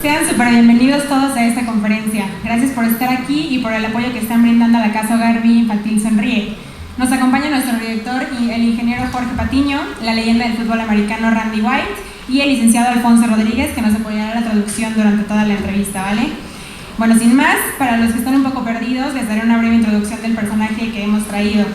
Sean súper bienvenidos todos a esta conferencia. Gracias por estar aquí y por el apoyo que están brindando a la Casa Hogar Vida Infantil Sonríe. Nos acompaña nuestro director y el ingeniero Jorge Patiño, la leyenda del fútbol americano Randy White y el licenciado Alfonso Rodríguez, que nos apoyará en la traducción durante toda la entrevista, ¿vale? Bueno, sin más, para los que están un poco perdidos, les daré una breve introducción del personaje que hemos traído.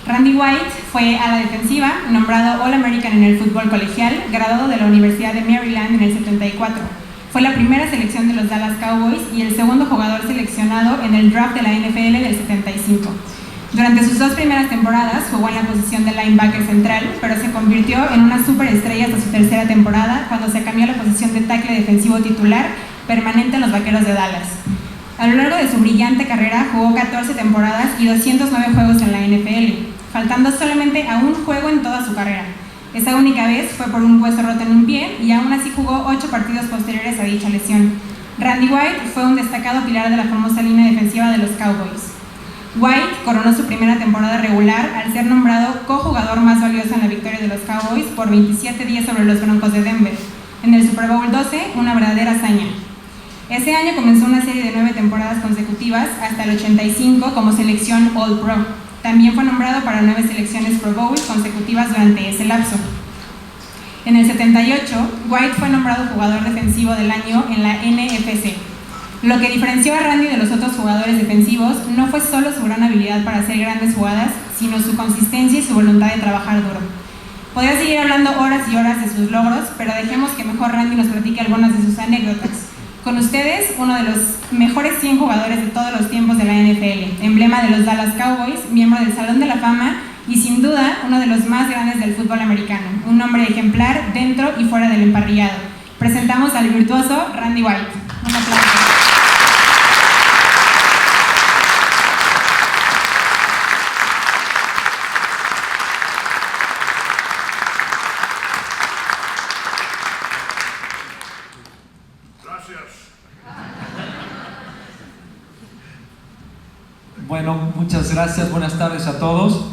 Randy White fue ala defensiva, nombrado All-American en el fútbol colegial, graduado de la Universidad de Maryland en el 74. Fue la primera selección de los Dallas Cowboys y el segundo jugador seleccionado en el draft de la NFL del 75. Durante sus 2 primeras temporadas jugó en la posición de linebacker central, pero se convirtió en una superestrella hasta su 3ª temporada, cuando se cambió a la posición de tackle defensivo titular permanente en los Vaqueros de Dallas. A lo largo de su brillante carrera jugó 14 temporadas y 209 juegos en la NFL, faltando solamente a un juego en toda su carrera. Esa única vez fue por un hueso roto en un pie y aún así jugó 8 partidos posteriores a dicha lesión. Randy White fue un destacado pilar de la famosa línea defensiva de los Cowboys. White coronó su primera temporada regular al ser nombrado cojugador más valioso en la victoria de los Cowboys por 27-10 sobre los Broncos de Denver. En el Super Bowl 12, una verdadera hazaña. Ese año comenzó una serie de 9 temporadas consecutivas hasta el 85 como selección All-Pro. También fue nombrado para 9 selecciones Pro Bowl consecutivas durante ese lapso. En el 78, White fue nombrado jugador defensivo del año en la NFC. Lo que diferenció a Randy de los otros jugadores defensivos no fue solo su gran habilidad para hacer grandes jugadas, sino su consistencia y su voluntad de trabajar duro. Podría seguir hablando horas y horas de sus logros, pero dejemos que mejor Randy nos platique algunas de sus anécdotas. Con ustedes, uno de los mejores 100 jugadores de todos los tiempos de la NFL, emblema de los Dallas Cowboys, miembro del Salón de la Fama y sin duda uno de los más grandes del fútbol americano, un hombre ejemplar dentro y fuera del emparrillado. Presentamos al virtuoso Randy White. Un aplauso. Bueno, muchas gracias, buenas tardes a todos.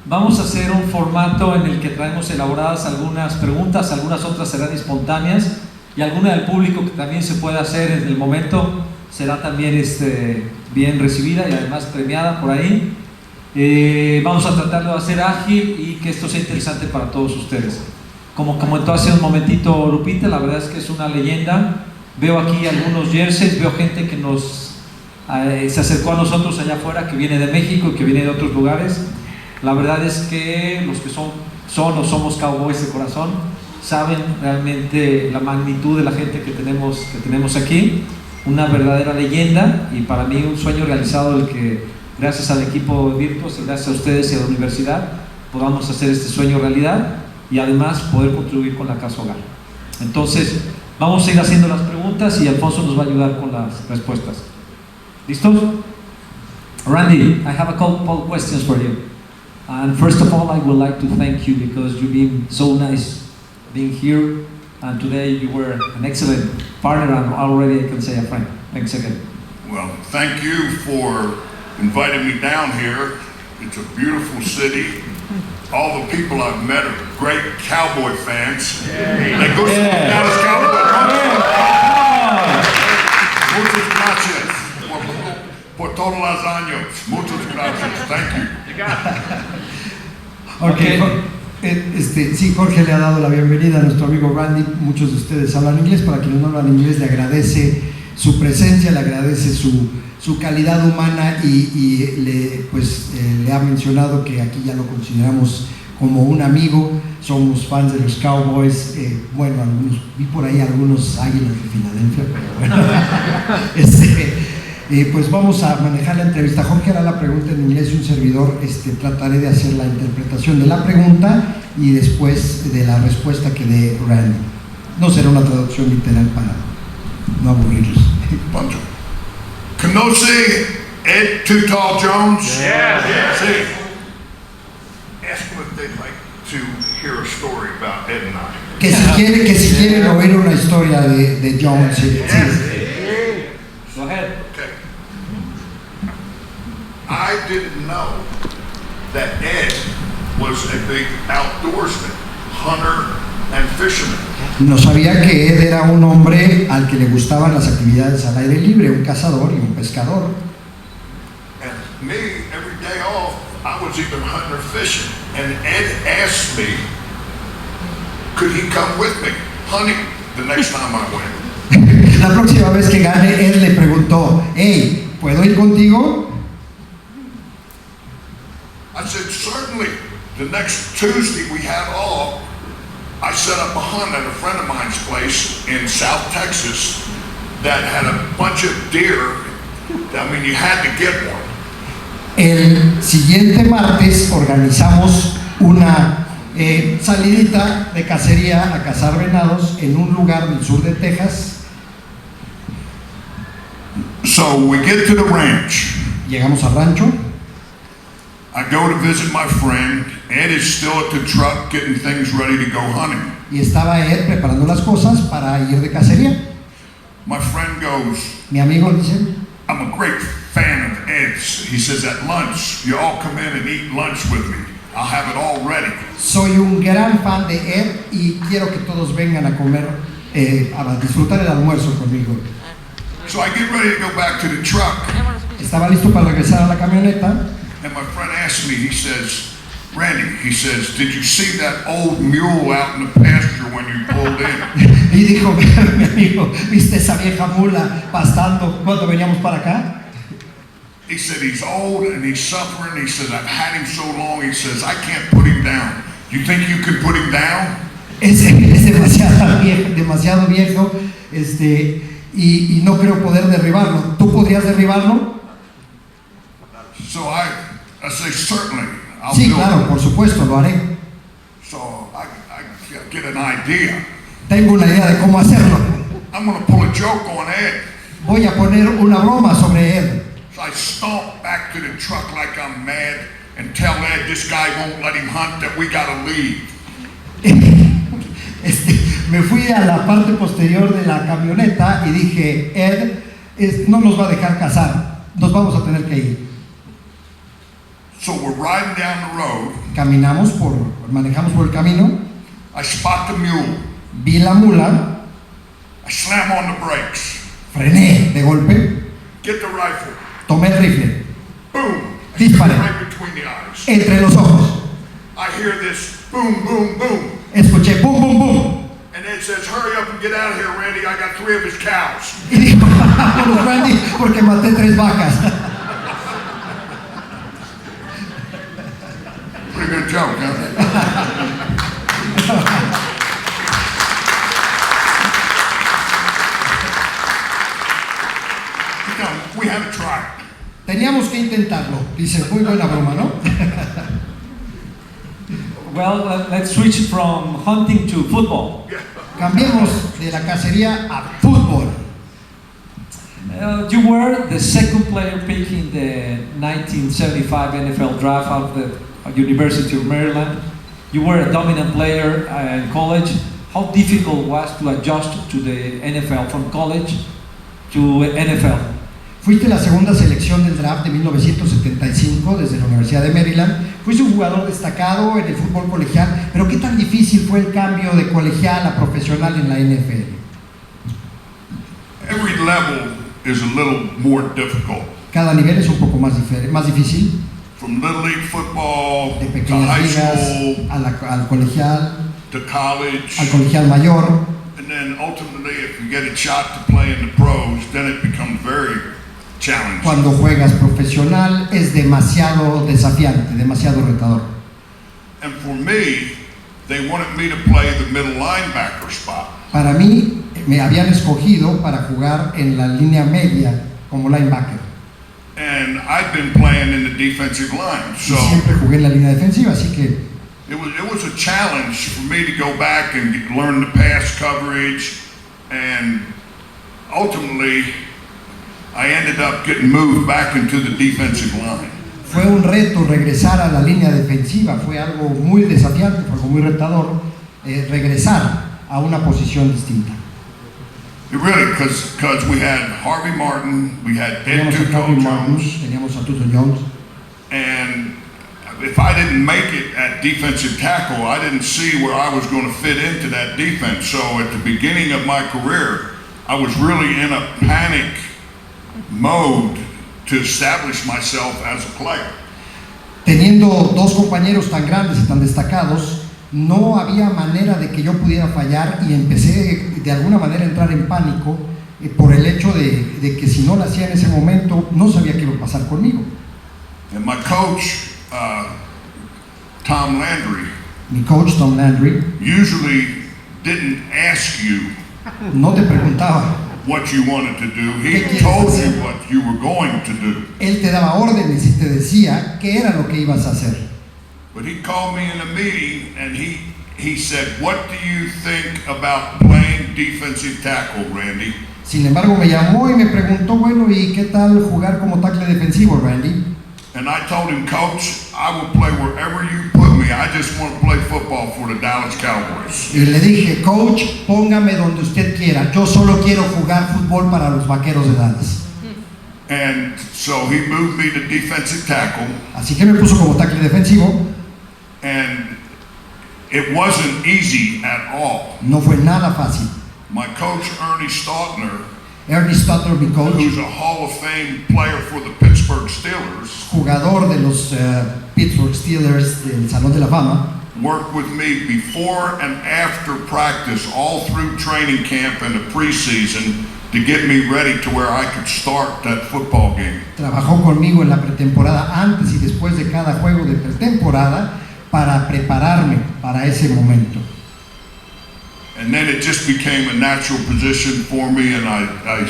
Vamos a hacer un formato en el que traemos elaboradas algunas preguntas, algunas otras serán espontáneas y alguna del público que también se pueda hacer en el momento será también bien recibida y además premiada por ahí. Vamos a tratarlo de hacer ágil y que esto sea interesante para todos ustedes. Como comentó hace un momentito Lupita, la verdad es que es una leyenda. Veo aquí algunos jerseys, veo gente que se acercó a nosotros allá afuera, que viene de México y que viene de otros lugares. La verdad es que los que son o somos cowboys de corazón saben realmente la magnitud de la gente que tenemos aquí. Una verdadera leyenda y para mí un sueño realizado el que gracias al equipo de Virtus y gracias a ustedes y a la universidad podamos hacer este sueño realidad y además poder contribuir con la Casa Hogar. Entonces vamos a ir haciendo las preguntas y Alfonso nos va a ayudar con las respuestas. ¿Listos? Randy, I have a couple of questions for you. And first of all, I would like to thank you because you've been so nice being here. And today you were an excellent partner and already I can say a friend. Thanks again. Well, thank you for inviting me down here. It's a beautiful city. All the people I've met are great Cowboy fans. Yeah. They go to the Dallas Cowboys. Muchas gracias. Por todos los años. Muchas gracias. Thank you. Okay. Sí, Jorge le ha dado la bienvenida a nuestro amigo Randy. Muchos de ustedes hablan inglés. Para quienes no hablan inglés, le agradece su presencia, le agradece su calidad humana y le ha mencionado que aquí ya lo consideramos como un amigo. Somos fans de los Cowboys. Bueno, vi por ahí algunos Águilas de Filadelfia, pero bueno. Pues vamos a manejar la entrevista. Jorge hará la pregunta en inglés y un servidor trataré de hacer la interpretación de la pregunta y después de la respuesta que dé Randy. No será una traducción literal para no aburrirlos. Conoce Ed Too Tall Jones? Yeah. Sí. Ask them if they'd like to hear a story about Ed and I. Que si quieren oír una historia de Jones. Sí. Go ahead. Okay. I didn't know that Ed was a big outdoorsman, hunter and fisherman. No sabía que Ed era un hombre al que le gustaban las actividades al aire libre, un cazador y un pescador. And me, every day off, I was either hunting or fishing. And Ed asked me, could he come with me hunting the next time I went? La próxima vez que gane, Ed le preguntó, hey, ¿puedo ir contigo? I said, certainly. The next Tuesday we had off, I set up a hunt at a friend of mine's place in South Texas that had a bunch of deer. I mean, you had to get one. El siguiente martes organizamos una salidita de cacería a cazar venados en un lugar del sur de Texas. So we get to the ranch. Llegamos al rancho. I go to visit my friend. Ed is still at the truck getting things ready to go hunting. Y estaba Ed preparando las cosas para ir de cacería. My friend goes, Mi amigo dice, I'm a great fan of Ed's. He says, at lunch, you all come in and eat lunch with me. I'll have it all ready. soy un gran fan de Ed y quiero que todos vengan a comer, a disfrutar el almuerzo conmigo. So I get ready to go back to the truck. Estaba listo para regresar a la camioneta. And my friend asked me, he says, Randy, he says, did you see that old mule out in the pasture when you pulled in? Y dijo, mi amigo, ¿viste esa vieja mula pastando cuando veníamos para acá? He said, he's old and he's suffering. He says, I've had him so long. He says, I can't put him down. You think you can put him down? Es demasiado viejo, y no creo poder derribarlo. ¿Tú podrías derribarlo? So I say, certainly, I'll Sí, do claro, it. por supuesto, lo haré. So I get an idea. Tengo una idea de cómo hacerlo. I'm going to pull a joke on Ed. Voy a poner una broma sobre él. So I stomp back to the truck like I'm mad and tell Ed this guy won't let him hunt, that we got to leave. Me fui a la parte posterior de la camioneta y dije, Ed no nos va a dejar cazar, nos vamos a tener que ir. So we're riding down the road. Manejamos por el camino, I spot the mule. vi la mula, I slam on the brakes. frené de golpe, Get the rifle. tomé el rifle, Boom. I Dispare. shoot right between the eyes. entre los ojos, I hear this boom, boom, boom. escuché bum, bum, bum, And Ed says, hurry up and get out of here, Randy. I got 3 of his cows. y dijo, vámonos Randy, porque maté 3 vacas. Pretty good joke, huh? We had to try it. Teníamos que intentarlo, dice, muy buena broma, ¿no? Well, let's switch from hunting to football. Cambiemos de la cacería a fútbol. You were the second player picked in the 1975 NFL draft out of the University of Maryland. You were a dominant player in college. How difficult was to adjust to the NFL, from college to NFL? Fuiste la segunda selección del draft de 1975 desde la Universidad de Maryland. Fuiste un jugador destacado en el fútbol colegial, pero ¿qué tan difícil fue el cambio de colegial a profesional en la NFL? Every level is a little more difficult. Cada nivel es un poco más difícil, From Little League football de to pequeñas high ligas school al colegial, to college. al colegial mayor, And then ultimately, if you get a shot to play in the pros, then it becomes very challenging. cuando juegas profesional es demasiado desafiante, demasiado retador. And for me, they wanted me to play the middle linebacker spot. Para mí, me habían escogido para jugar en la línea media como linebacker. And I've been playing in the defensive line. So Y siempre jugué en la línea defensiva, así que it was a challenge for me to go back and learn the pass coverage. And ultimately, I ended up getting moved back into the defensive line. fue un reto regresar a la línea defensiva, fue algo muy desafiante, fue algo muy retador regresar a una posición distinta. It really, because we had Harvey Martin, we had Ed Teníamos a Harvey Martin, Jones, teníamos a Tuto Jones, and if I didn't make it at defensive tackle, I didn't see where I was going to fit into that defense. So at the beginning of my career, I was really in a panic mode to establish myself as a player. Teniendo dos compañeros tan grandes y tan destacados, no había manera de que yo pudiera fallar y empecé de alguna manera a entrar en pánico por el hecho de que si no lo hacía en ese momento, no sabía qué iba a pasar conmigo. And my coach, Tom Landry, Mi coach Tom Landry usually didn't ask you no te preguntaba, what you wanted to do. He ¿Qué quieres told hacer? you what you were going to do. él te daba órdenes y te decía qué era lo que ibas a hacer. But he called me in a meeting and he said, "What do you think about playing defensive tackle, Randy?" Sin embargo, me llamó y me preguntó, bueno, ¿y qué tal jugar como tackle defensivo, Randy? And I told him, "Coach, I will play wherever you put me. I just want to play football for the Dallas Cowboys." Y le dije, coach, póngame donde usted quiera, yo solo quiero jugar fútbol para los Vaqueros de Dallas. And so he moved me to defensive tackle, Así que me puso como tackle defensivo. and it wasn't easy at all. No fue nada fácil. My coach, Ernie Stautner, Ernie Stautner, mi coach, who's a Hall of Fame player for the Pittsburgh Steelers, jugador de los Pittsburgh Steelers del Salón de la Fama, worked with me before and after practice, all through training camp and the preseason, to get me ready to where I could start that football game. trabajó conmigo en la pretemporada antes y después de cada juego de pretemporada para prepararme para ese momento. And then it just became a natural position for me, and at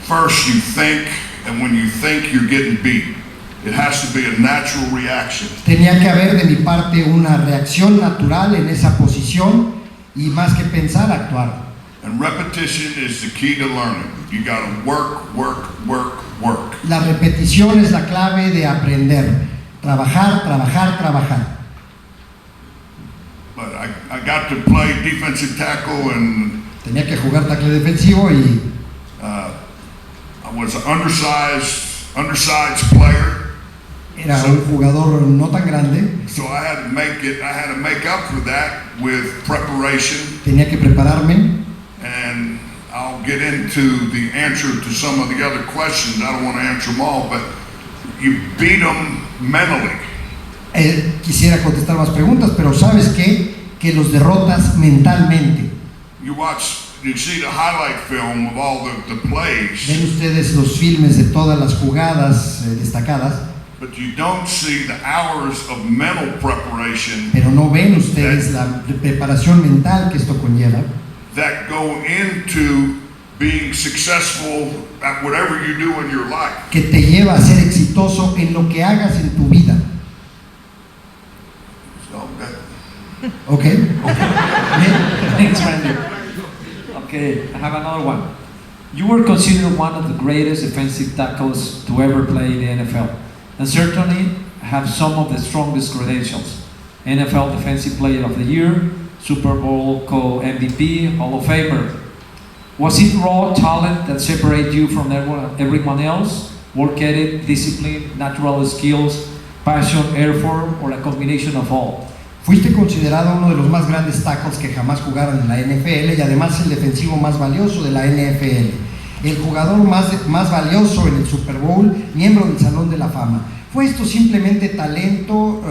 first you think, and when you think you're getting beat, it has to be a natural reaction. Tenía que haber de mi parte una reacción natural en esa posición y más que pensar, actuar. And repetition is the key to learning. You got to work, work, work, work. La repetición es la clave de aprender. Trabajar, trabajar, trabajar. But I got to play defensive tackle, and Tenía que jugar tackle defensivo y I was an undersized player. era un jugador no tan grande. So I had to make up for that with preparation, Tenía que prepararme. and I'll get into the answer to some of the other questions. I don't want to answer them all, but you beat them mentally. Quisiera contestar más preguntas, pero ¿sabes qué? Que los derrotas mentalmente. You see the highlight film of all the plays, Ven ustedes los filmes de todas las jugadas destacadas, but you don't see the hours of mental preparation pero no ven ustedes la preparación mental que esto conlleva, that go into being successful at whatever you do in your life. que te lleva a ser exitoso en lo que hagas en tu vida. So that, ¿Ok? Thanks, Randy. Okay, I have another one. You were considered one of the greatest defensive tackles to ever play in the NFL, and certainly have some of the strongest credentials. NFL Defensive Player of the Year, Super Bowl co-MVP, Hall of Famer. Was it raw talent that separated you from everyone else? Work ethic, discipline, natural skills, passion, effort, or a combination of all? Fuiste considerado uno de los más grandes tackles que jamás jugaron en la NFL y además el defensivo más valioso de la NFL. El jugador más valioso en el Super Bowl, miembro del Salón de la Fama. ¿Fue esto simplemente talento?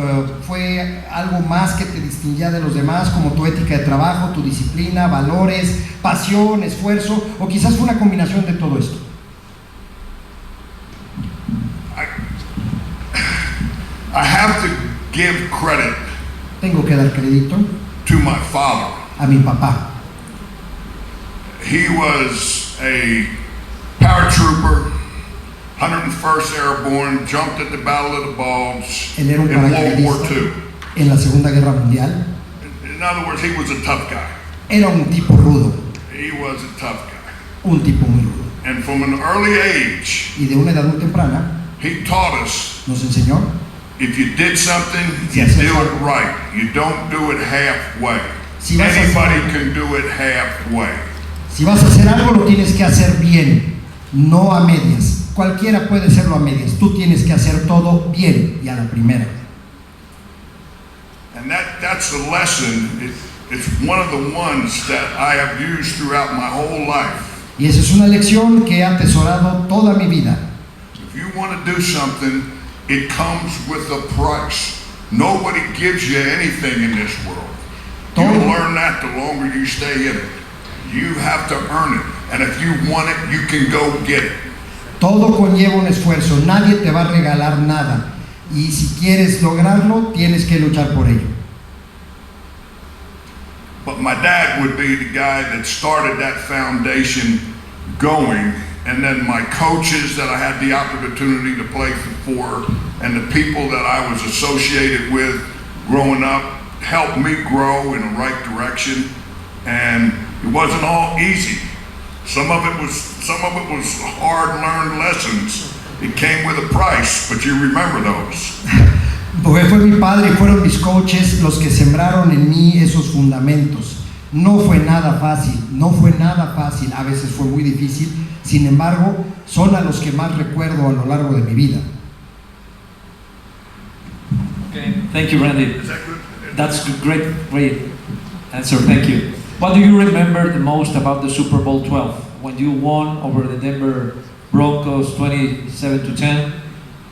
¿Fue algo más que te distinguía de los demás, como tu ética de trabajo, tu disciplina, valores, pasión, esfuerzo? ¿O quizás fue una combinación de todo esto? I have to give credit Tengo que dar crédito to my father. a mi papá. He was a paratrooper, 101st Airborne, jumped at the Battle of the Bulge Él era un in World War paracaidista II. en la Segunda Guerra Mundial. In other words, he was a tough guy. Era un tipo rudo, He was a tough guy. un tipo muy rudo. And from an early age, Y de una edad muy temprana he taught us, nos enseñó, if you did something, Si you haces do it algo. right. You don't do it halfway. Si vas a hacer Anybody algo. can do it halfway. si vas a hacer algo lo tienes que hacer bien, no a medias. Cualquiera puede hacerlo a medias, tú tienes que hacer todo bien y a la primera. And that's the lesson. It's one of the ones that I have used throughout my whole life. Y esa es una lección que he atesorado toda mi vida. If you want to do something, it comes with a price. Nobody gives you anything in this world. You'll learn that the longer you stay in it. You have to earn it. And if you want it, you can go get it. Todo conlleva un esfuerzo. Nadie te va a regalar nada. Y si quieres lograrlo, tienes que luchar por ello. But my dad would be the guy that started that foundation going, and then my coaches that I had the opportunity to play for, and the people that I was associated with growing up helped me grow in the right direction. And it wasn't all easy. Some of it was hard-learned lessons. It came with a price, but you remember those. Porque fue mi padre y fueron mis coaches los que sembraron en mí esos fundamentos. No fue nada fácil, a veces fue muy difícil, sin embargo, son a los que más recuerdo a lo largo de mi vida. Okay, thank you, Randy. Is that good? That's a great answer, thank you. What do you remember the most about the Super Bowl 12? When you won over the Denver Broncos 27-10,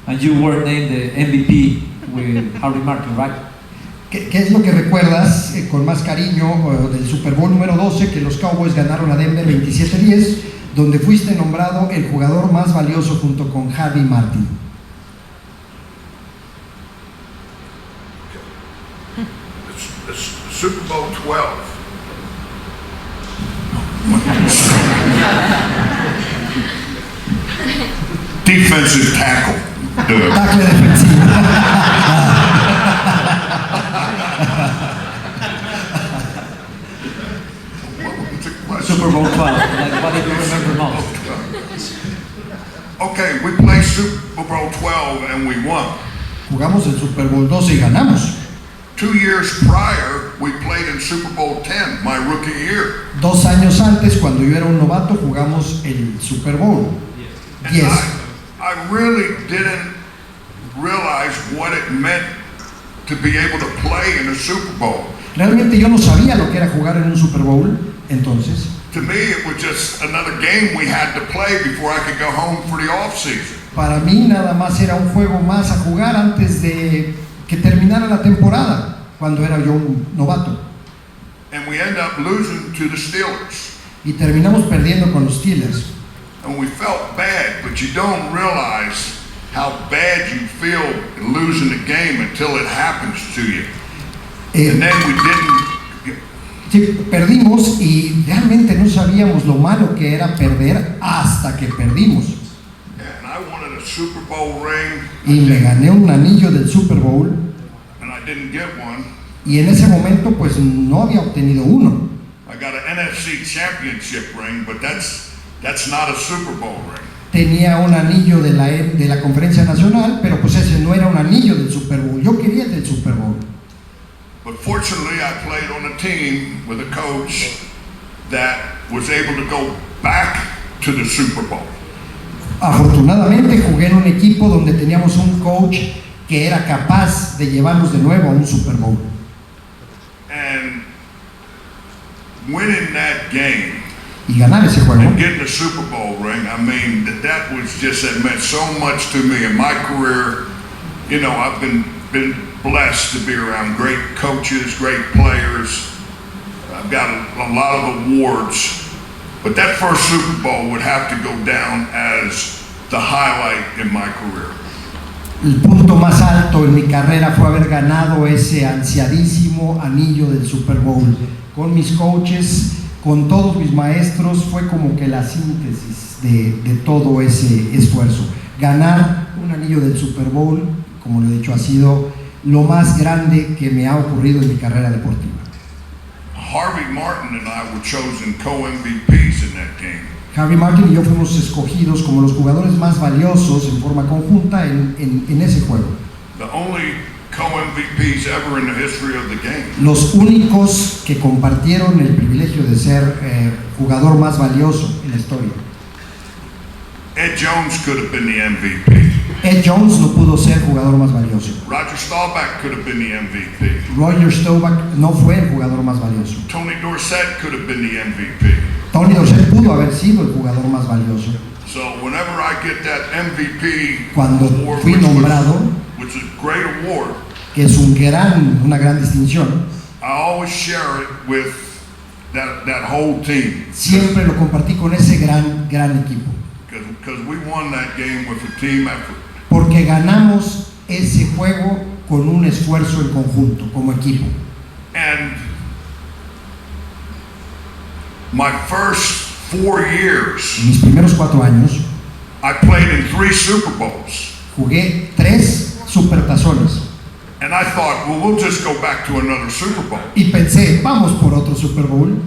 and you were named the MVP with Harvey Martin, right? ¿Qué es lo que recuerdas con más cariño del Super Bowl número 12 que los Cowboys ganaron a Denver 27-10, donde fuiste nombrado el jugador más valioso junto con Harvey Martin? It's Super Bowl 12. Defensive tackle. Tackle defensivo. Super Bowl 12. Like, what do you remember most? Okay, we played Super Bowl 12 and we won. Jugamos el Super Bowl 12 y ganamos. 2 years prior, we played in Super Bowl 10, my rookie year. 2 años antes, cuando yo era un novato, jugamos el Super Bowl. And 10. I really didn't realize what it meant to be able to play in a Super Bowl. Realmente yo no sabía lo que era jugar en un Super Bowl, entonces. To me, it was just another game we had to play before I could go home for the off season. Para mí nada más era un juego más a jugar antes de que terminara la temporada, cuando era yo un novato. And we end up losing to the Steelers. Y terminamos perdiendo con los Steelers. And we felt bad, but you don't realize how bad you feel losing the game until it happens to you. And then we didn't. Sí, perdimos y realmente no sabíamos lo malo que era perder hasta que perdimos. And I wanted a Super Bowl ring. Y me gané un anillo del Super Bowl. And I didn't get one. Y en ese momento pues no había obtenido uno. I got an NFC championship ring, but that's not a Super Bowl ring. Tenía un anillo de la Conferencia Nacional, pero pues ese no era un anillo del Super Bowl. Yo quería el del Super Bowl. But fortunately, I played on a team with a coach that was able to go back to the Super Bowl. Afortunadamente jugué en un equipo donde teníamos un coach que era capaz de llevarnos de nuevo a un Super Bowl. And winning that game Y ganar ese juego. and getting the Super Bowl ring, I mean, that was just, it meant so much to me in my career. You know, I've been blessed to be around great coaches, great players. I've got a lot of awards, but that first Super Bowl would have to go down as the highlight in my career. El punto más alto en mi carrera fue haber ganado ese ansiadísimo anillo del Super Bowl. Con mis coaches, con todos mis maestros, fue como que la síntesis de todo ese esfuerzo. Ganar un anillo del Super Bowl, como lo he dicho, ha sido lo más grande que me ha ocurrido en mi carrera deportiva. Harvey Martin and I were chosen co-MVPs in that game. Harvey Martin y yo fuimos escogidos como los jugadores más valiosos en forma conjunta en ese juego. The only co-MVPs ever in the history of the game. Los únicos que compartieron el privilegio de ser jugador más valioso en la historia. Ed Jones could have been the MVP. Ed Jones no pudo ser jugador más valioso. Roger Staubach could have been the MVP. Roger Staubach no fue el jugador más valioso. Tony Dorsett could have been the MVP. Tony Dorsett pudo haber sido el jugador más valioso. So whenever I get that MVP Cuando award, fui nombrado, which is a great award, que es una gran distinción, I always share it with that whole team. siempre lo compartí con ese gran equipo. Because we won that game with a team effort. Porque ganamos ese juego con un esfuerzo en conjunto, como equipo. And my first 4 years, En mis primeros 4 años, I played in 3 Super Bowls. jugué 3 supertazones. And I thought, well, we'll just go back to another Super Bowl. Y pensé, vamos por otro Super Bowl.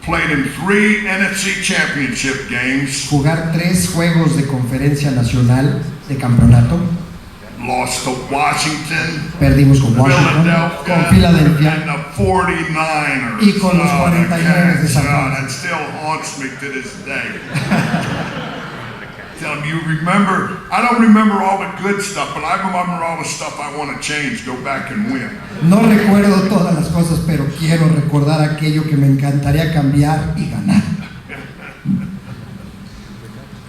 Played in 3 NFC Championship games. Jugar 3 juegos de conferencia nacional de campeonato. Lost to Washington, Perdimos con Washington, con Filadelfia and the 49ers. y con los 49ers de San Francisco. It still haunts me to this day. Tell them, you remember, I don't remember all the good stuff, but I remember all the stuff I want to change, go back and win. No recuerdo todas las cosas, pero quiero recordar aquello que me encantaría cambiar y ganar.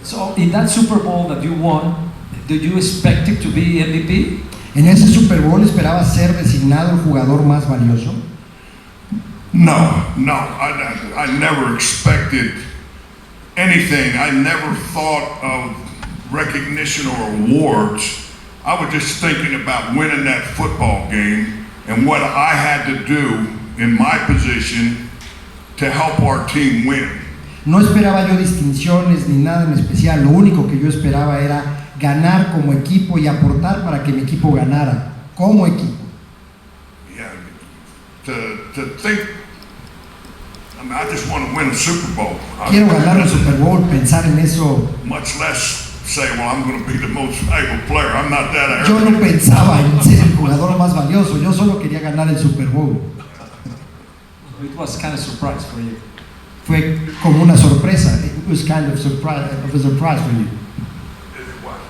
So in that Super Bowl that you won, did you expect it to be MVP? En ese Super Bowl esperaba ser designado el jugador más valioso. No, I never expected anything. I never thought of recognition or awards. I was just thinking about winning that football game and what I had to do in my position to help our team win. No esperaba yo distinciones ni nada en especial. Lo único que yo esperaba era ganar como equipo y aportar para que mi equipo ganara como equipo. Yeah, to think, I mean, I just want to win a Super Bowl. Quiero ganar el Super Bowl, pensar en eso. Much less say, well, I'm going to be the most valuable player. I'm not that Yo arrogant. no pensaba en ser el jugador más valioso, yo solo quería ganar el Super Bowl. It was kind of surprise for you. Fue como una sorpresa. It was kind of a surprise for you.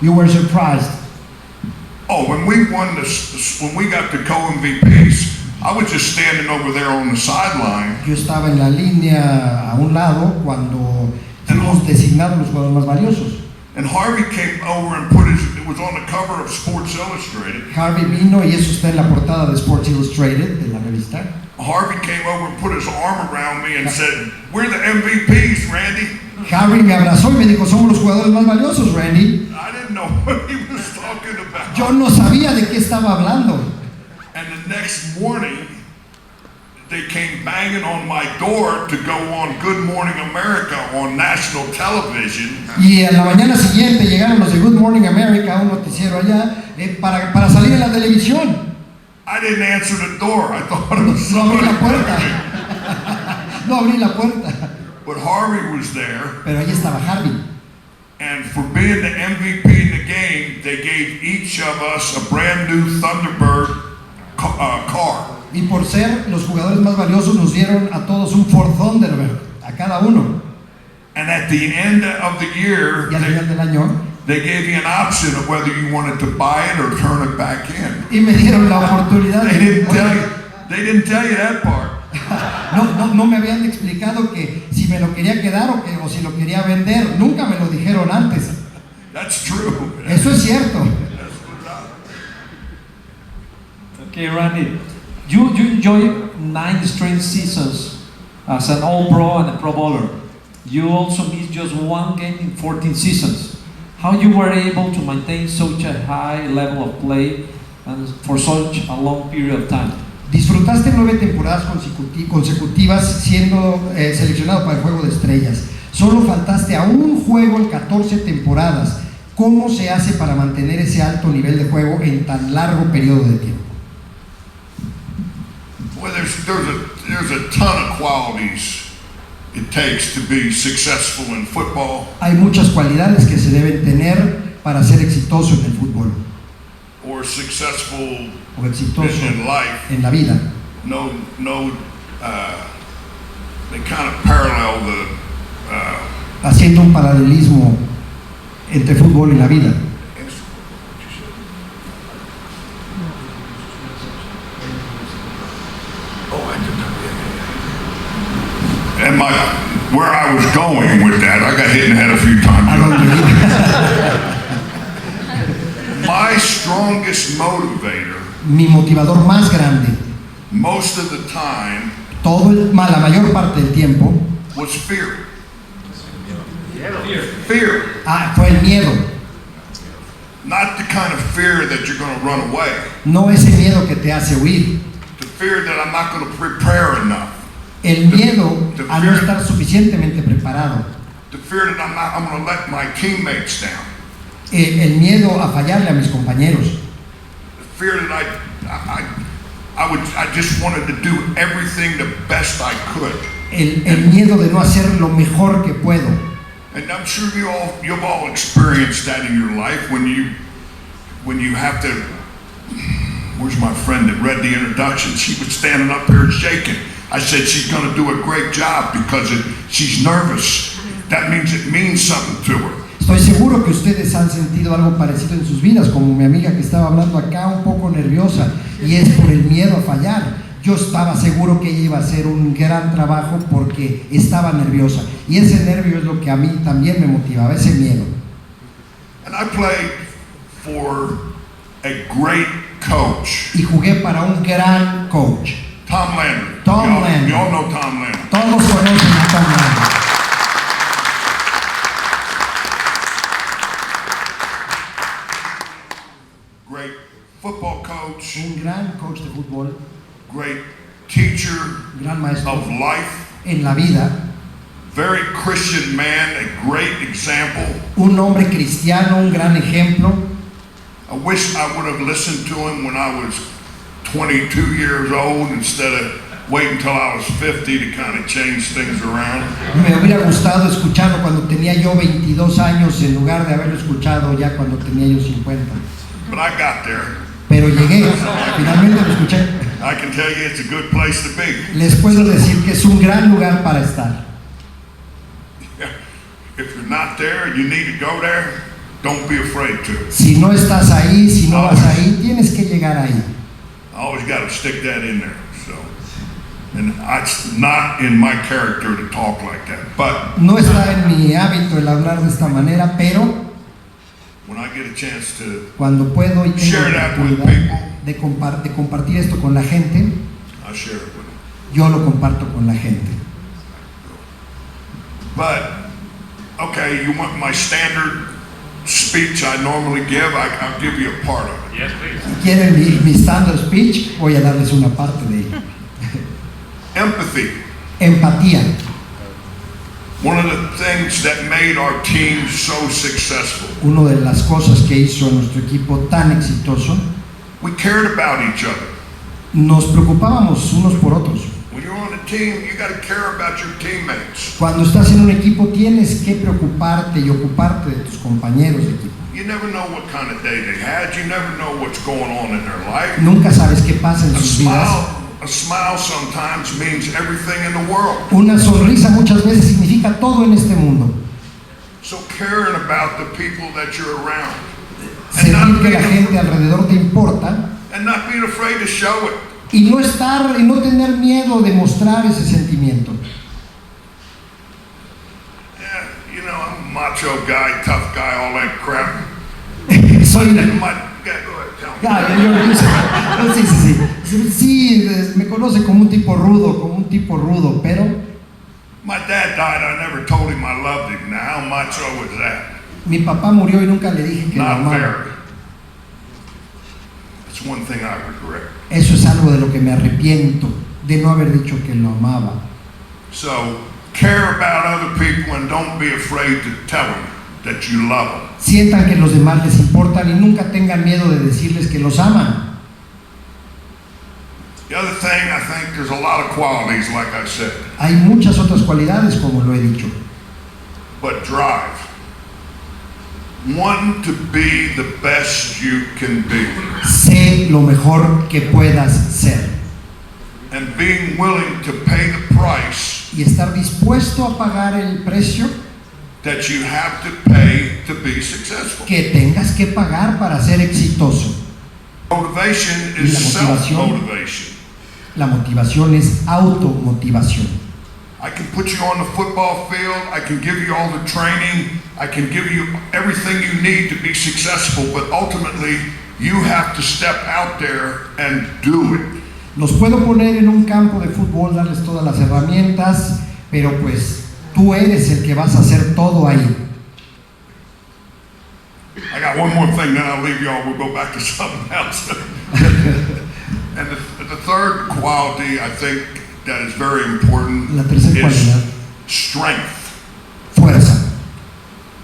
You were surprised. Oh, when we won this, when we got the co-MVPs, I was just standing over there on the sideline. Yo estaba en la línea a un lado cuando fuimos designados los jugadores más valiosos. And Harvey came over and put it was on the cover of Sports Illustrated. Harvey vino y eso está en la portada de Sports Illustrated, de la revista. Harvey came over and put his arm around me and said, we're the MVPs, Randy. Harvey me abrazó y me dijo, somos los jugadores más valiosos, Randy. I didn't know what he was talking about. Yo no sabía de qué estaba hablando. And the next morning, they came banging on my door to go on Good Morning America on national television. Y en la mañana siguiente llegaron los de Good Morning America, un noticiero allá, para salir en la televisión. I didn't answer the door. I thought it was No abrí somebody. la puerta. No abrí la puerta. But Harvey was there, Pero ahí estaba Harvey. and for being the MVP in the game, they gave each of us a brand new Thunderbird car. Y por ser los jugadores más valiosos nos dieron a todos un Ford Thunderbird, a cada uno. And at the end of the year, Y al final del año, they gave you an option of whether you wanted to buy it or turn it back in. y me dieron la oportunidad They de... didn't tell you that part. No me habían explicado que si me lo quería quedar o si lo quería vender. Nunca me lo dijeron antes. That's true. Eso es cierto. Okay, Randy, you enjoyed 9 straight seasons as an All-Pro and a Pro Bowler. You also missed just 1 game in 14 seasons. How you were able to maintain such a high level of play and for such a long period of time? Disfrutaste 9 temporadas consecutivas siendo seleccionado para el Juego de Estrellas. Solo faltaste a un juego en 14 temporadas. ¿Cómo se hace para mantener ese alto nivel de juego en tan largo periodo de tiempo? Well, there's a ton of qualities it takes to be successful in football. Hay muchas cualidades que se deben tener para ser exitoso en el fútbol Or successful o exitoso in life. en la vida. They kind of parallel Haciendo un paralelismo entre fútbol y la vida. motivator, mi motivador más grande, most of the time, la mayor parte del tiempo, was fear. Fear. fue el miedo. Not the kind of fear that you're going to run away. No ese miedo que te hace huir. The fear that I'm not going to prepare enough. El miedo a no estar suficientemente preparado. The fear that I'm going to let my teammates down. El miedo a fallarle a mis compañeros. The fear that I just wanted to do everything the best I could. El miedo de no hacer lo mejor que puedo. And I'm sure you've all experienced that in your life when you have to. Where's my friend that read the introduction? She was standing up here shaking. I said she's going to do a great job because she's nervous. That means it means something to her. Estoy seguro que ustedes han sentido algo parecido en sus vidas, como mi amiga que estaba hablando acá, un poco nerviosa, y es por el miedo a fallar. Yo estaba seguro que ella iba a hacer un gran trabajo porque estaba nerviosa, y ese nervio es lo que a mí también me motivaba, ese miedo. And I played for a great coach. Y jugué para un gran coach. Tom Landry. Tom Landry. You all know Tom Landry. Todos conocen a Tom Landry. Great football coach. Un gran coach de fútbol. Great teacher Gran maestro of life. en la vida. Very Christian man, a great example. Un hombre cristiano, un gran ejemplo. I wish I would have listened to him when I was 22 years old instead of waiting until I was 50 to kind of change things around. Me hubiera gustado escucharlo cuando tenía yo 22 años en lugar de haberlo escuchado ya cuando tenía yo 50. But I got there. Pero llegué, finalmente lo escuché. I can tell you it's a good place to be. Les puedo decir que es un gran lugar para estar. If you're not there and you need to go there, don't be afraid to. Si no estás ahí, si no vas ahí, tienes que llegar ahí. I always got to stick that in there. So, and it's not in my character to talk like that. But No está en mi hábito el hablar de esta manera, pero when I get a chance to cuando puedo y tengo share la that with oportunidad people, de compartir esto con la gente, I share it with them. yo lo comparto con la gente. But okay, you want my standard speech I normally give? I'll give you a part of it. Yes, please. Si quieren mi standard speech, voy a darles una parte de ello. Empathy. Empatía. One of the things that made our team so successful. Una de las cosas que hizo a nuestro equipo tan exitoso, We cared about each other. nos preocupábamos unos por otros. When you're on a team, you got to care about your teammates. Cuando estás en un equipo tienes que preocuparte y ocuparte de tus compañeros de equipo. You never know what kind of day they had. You never know what's going on in their life. Nunca sabes qué pasa en sus vidas. A smile sometimes means everything in the world. Una sonrisa muchas veces significa todo en este mundo. So caring about the people that you're around. Sentir que la gente alrededor te importa And not being afraid to show it. y no tener miedo de mostrar ese sentimiento. Yeah, you know, I'm a macho guy, tough guy, all that crap. Soy Go ahead, tell me. Sí, me conoce como un tipo rudo, pero My dad died. I never told him I loved him. Now, how macho was that? mi papá murió y nunca le dije que lo Not amaba. very. It's one thing I regret. Eso es algo de lo que me arrepiento, de no haber dicho que lo amaba. So, care about other people and don't be afraid to tell them that you love them. Sientan que los demás les importan y nunca tengan miedo de decirles que los aman. The other thing, I think there's a lot of qualities, like I said, Hay muchas otras cualidades, como lo he dicho, but drive. Want to be the best you can be. sé lo mejor que puedas ser And being willing to pay the price y estar dispuesto a pagar el precio that you have to pay to be successful. que tengas que pagar para ser exitoso. Motivation Y is la motivación. self-motivation. La motivación es automotivación. I can put you on the football field, I can give you all the training, I can give you everything you need to be successful, but ultimately you have to step out there and do it. Los puedo poner en un campo de fútbol, darles todas las herramientas, pero pues tú eres el que vas a hacer todo ahí. I got one more thing, then I'll leave y'all. We'll go back to something else. And the third quality I think that is very important La tercera cualidad, is strength. fuerza.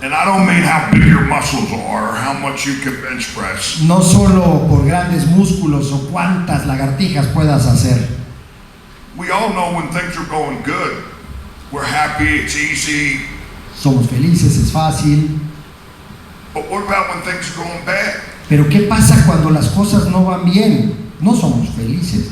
And I don't mean how big your muscles are or how much you can bench press. No solo por grandes músculos o cuántas lagartijas puedas hacer. We all know when things are going good, we're happy, it's easy. Somos felices, es fácil. But what about when things are going bad? Pero ¿qué pasa cuando las cosas no van bien? No somos felices.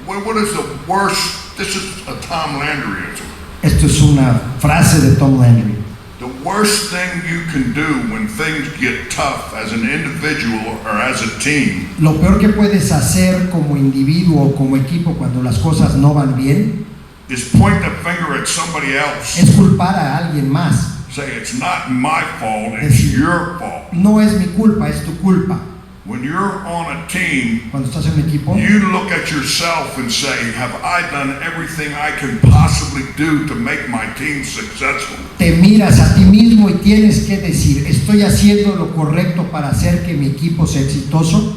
What is the worst? This is a Tom Landryism. Esto es una frase de Tom Landry. The worst thing you can do when things get tough as an individual or as a team Lo peor que puedes hacer como individuo o como equipo cuando las cosas no van bien is point the finger at somebody else. es culpar a alguien más. Say it's not my fault, it's your fault. No es mi culpa, es tu culpa. When you're on a team, Cuando estás en un equipo, you look at yourself and say, have I done everything I can possibly do to make my team successful? te miras a ti mismo y tienes que decir, ¿estoy haciendo lo correcto para hacer que mi equipo sea exitoso?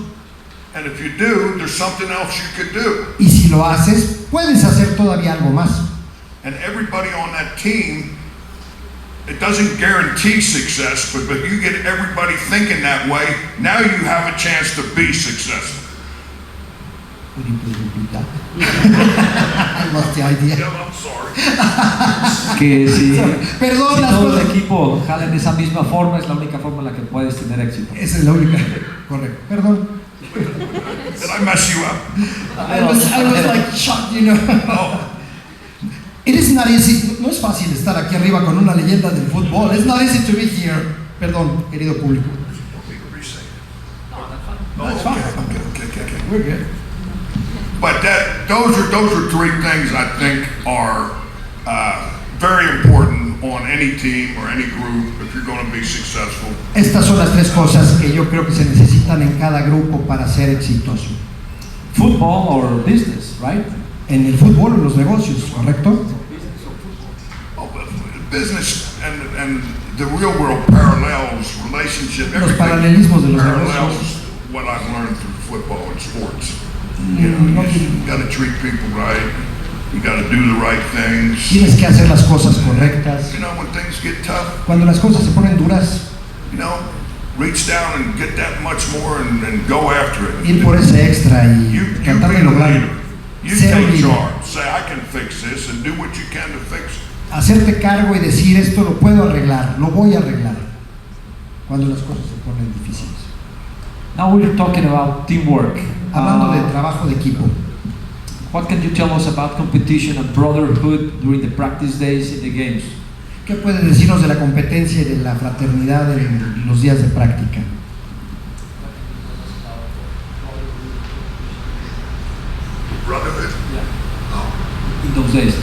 And if you do, there's something else you could do. Y si lo haces, puedes hacer todavía algo más. And everybody on that team, it doesn't guarantee success, but if you get everybody thinking that way, now you have a chance to be successful. I lost the idea. Yeah, I'm sorry. Que si, Perdón, si las todo cosas- el equipo jala en esa misma forma, es la única forma en la que puedes tener éxito. Esa es la única. Correcto. Perdón. Did I mess you up? I was like shocked, you know. Oh, It is not easy. No es fácil estar aquí arriba con una leyenda del fútbol. It's not easy to be here. Perdón, querido público. No, it's fine. okay. We're good. But those are three things I think are very important on any team or any group if you're going to be successful. Estas son las tres cosas que yo creo que se necesitan en cada grupo para ser exitoso. Football or business, right? En el fútbol o en los negocios, ¿correcto? Oh, but business and the real world parallels relationship. Los Everything paralelismos de los parallels negocios. what I've learned through football and sports. No You know, tiene- you got to treat people right. You got to do the right things. Tienes que hacer las cosas correctas. You know, when things get tough, Cuando las cosas se ponen duras, you know, reach down and get that much more and go after it. ir por ese extra y You tratar be de the lograr. leader. You Ser un take líder. charge. Say, I can fix this and do what you can to fix it. Hacerte cargo y decir, esto lo puedo arreglar, lo voy a arreglar. Cuando las cosas se ponen difíciles. Now we're talking about teamwork. Hablando de trabajo de equipo, What can you tell us about competition and brotherhood during the practice days in the games? ¿qué puede decirnos de la competencia y de la fraternidad en los días de práctica? Brotherhood. In those days,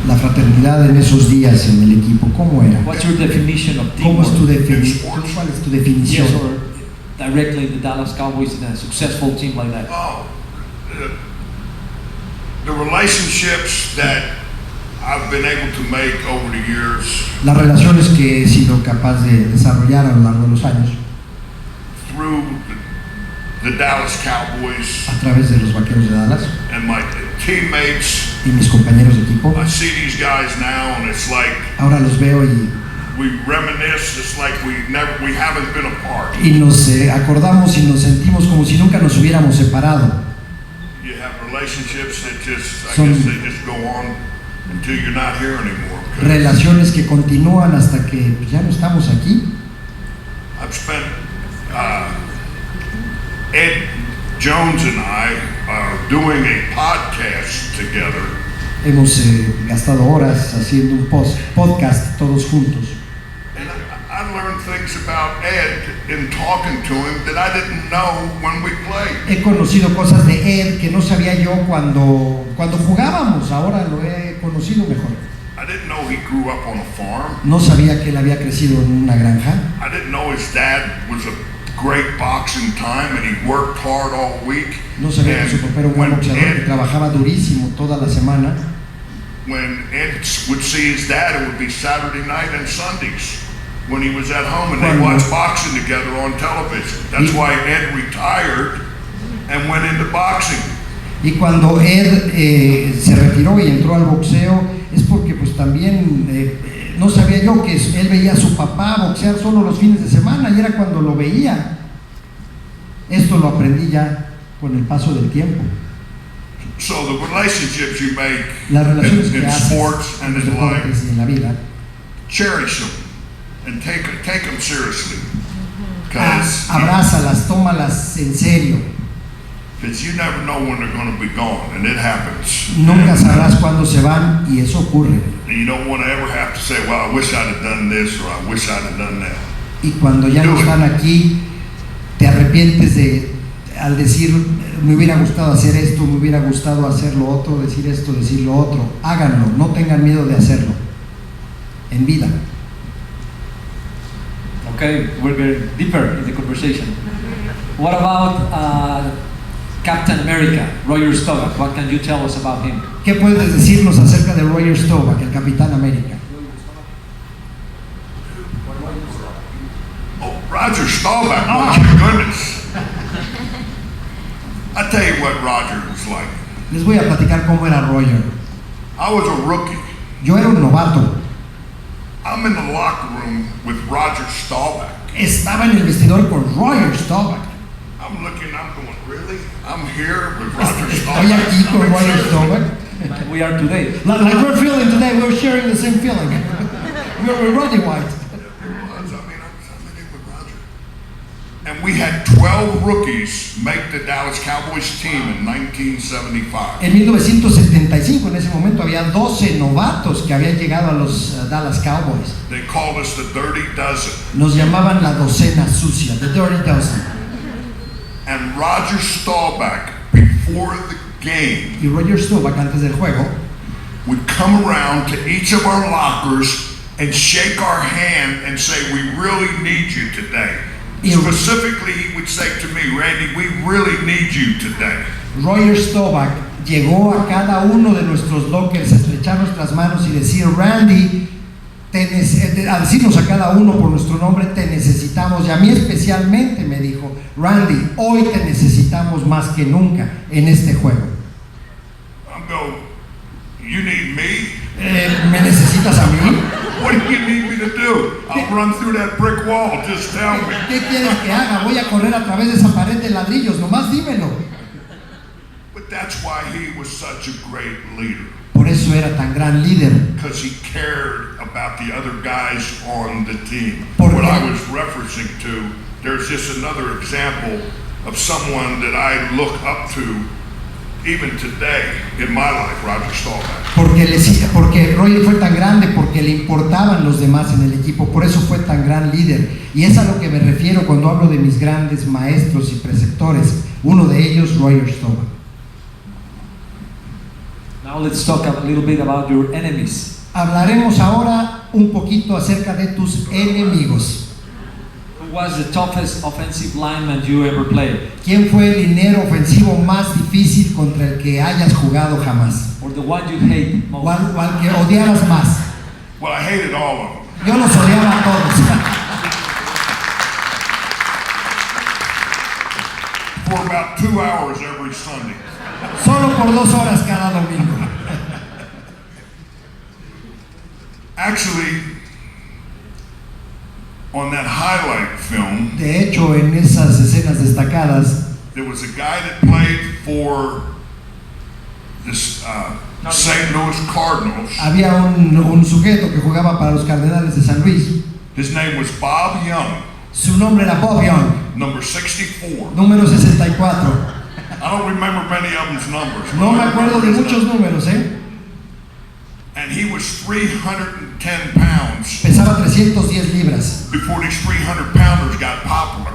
La fraternidad en esos días en el equipo, ¿cómo era? what's your definition of ¿Cómo es tu teamwork? definición? ¿Cuál es tu definición? Yes, or directly in the Dallas Cowboys in a successful team like that. Oh, the relationships that I've been able to make over the years Las relaciones que he sido capaz de desarrollar a lo largo de los años through the Dallas Cowboys a través de los Vaqueros de Dallas and my teammates. y mis compañeros de equipo. I see these guys now, and it's like Ahora los veo y we reminisce. It's like we haven't been apart. nos acordamos y nos sentimos como si nunca nos hubiéramos separado. You have relationships that just, I Son- guess they just go on until you're not here anymore. 'Cause Relaciones que continúan hasta que pues, ya no estamos aquí. I've spent, Ed Jones and I are doing a podcast together. Hemos gastado horas haciendo un podcast todos juntos. And I learned things about Ed in talking to him that I didn't know when we played. He conocido cosas de Ed que no sabía yo cuando jugábamos. Ahora lo he conocido mejor. I didn't know he grew up on a farm. No sabía que él había crecido en una granja. I didn't know his dad was a great boxing time, and he worked hard all week. No sabía que su papá era un buen boxeador que trabajaba durísimo toda la semana. When Ed would see his dad, it would be Saturday night and Sundays when he was at home, and they watched boxing together on television. That's why Ed retired and went into boxing. Y cuando Ed se retiró y entró al boxeo, es porque pues también no sabía yo que él veía a su papá boxear solo los fines de semana, y era cuando lo veía. Esto lo aprendí ya con el paso del tiempo. So the relationships you make Las relaciones que in haces sports and en los in deportes life, y en la vida, cherish them and take them seriously. Because abrázalas, tómalas en serio. you never know when they're going to be gone, and it happens. Nunca sabrás cuándo se van, y eso ocurre. And you don't want to ever have to say, well, I wish I'd have done this, or I wish I'd have done that. Y cuando ya no están aquí, te arrepientes al decir, me hubiera gustado hacer esto, me hubiera gustado hacer lo otro, decir esto, decir lo otro. Háganlo, no tengan miedo de hacerlo en vida. Okay, we're going deeper in the conversation. What about Captain America, Roger Staubach? What can you tell us about him? ¿Qué puedes decirnos acerca de Roger Staubach, el Capitán América? Oh, Roger Staubach, oh my goodness. I tell you what Roger was like. Les voy a platicar cómo era Roger. I was a rookie. Yo era un novato. I'm in the locker room with Roger Staubach. Estaba en el vestidor con Roger Staubach. I'm looking, I'm going, really? I'm here with Roger Estoy Staubach. aquí con Roger Staubach. Like we are today. Like we're feeling today, we're sharing the same feeling. We're Roddy White. I'm in with Roger. And we had 12 rookies make the Dallas Cowboys team in 1975. En 1975, en ese momento, había 12 novatos que habían llegado a los Dallas Cowboys. They called us the Dirty Dozen. Nos llamaban la docena sucia, the Dirty Dozen. And Roger Staubach, before the game, Y Roger Staubach, antes del juego, would come around to each of our lockers and shake our hand and say, we really need you today. Specifically, he would say to me, Randy, we really need you today. Roger Staubach llegó a cada uno de nuestros lockers a estrechar nuestras manos y decir, Randy, a decirnos a cada uno por nuestro nombre, te necesitamos. Y a mí especialmente me dijo, Randy, hoy te necesitamos más que nunca en este juego. I'm going, you need me? ¿Me necesitas a mí? What do you need me to do? I'll run through that brick wall, just tell me. ¿Qué quieres que haga? Voy a correr a través de esa pared de ladrillos, nomás dímelo. But that's why he was such a great leader. Por eso era tan gran líder. Because he cared about the other guys on the team. Porque What I was referencing to, there's just another example of someone that I look up to even today in my life, Roger Staubach. Porque Roger fue tan grande, porque le importaban los demás en el equipo, por eso fue tan gran líder. Y es a lo que me refiero cuando hablo de mis grandes maestros y preceptores. Uno de ellos, Roger Staubach. Now let's talk a little bit about your enemies. Hablaremos ahora un poquito acerca de tus enemigos. Who was the toughest offensive lineman you ever played? ¿Quién fue el liniero ofensivo más difícil contra el que hayas jugado jamás? Or the one you hate most? ¿O al que odiaras más? Well, I hated all of them. Yo los odiaba a todos. For about 2 hours every Sunday. Solo por 2 horas cada domingo. Actually, on that highlight film, De hecho, en esas escenas destacadas, there was a guy that played for this St. Louis Cardinals. había un sujeto que jugaba para los Cardenales de San Luis. His name was Bob Young, Su nombre era Bob Young, number 64. número 64. I don't remember many of them's numbers. but No me I acuerdo remember de his muchos number. números, ¿eh? And he was 310 pounds Pesaba 310 libras. before these 300 pounders got popular.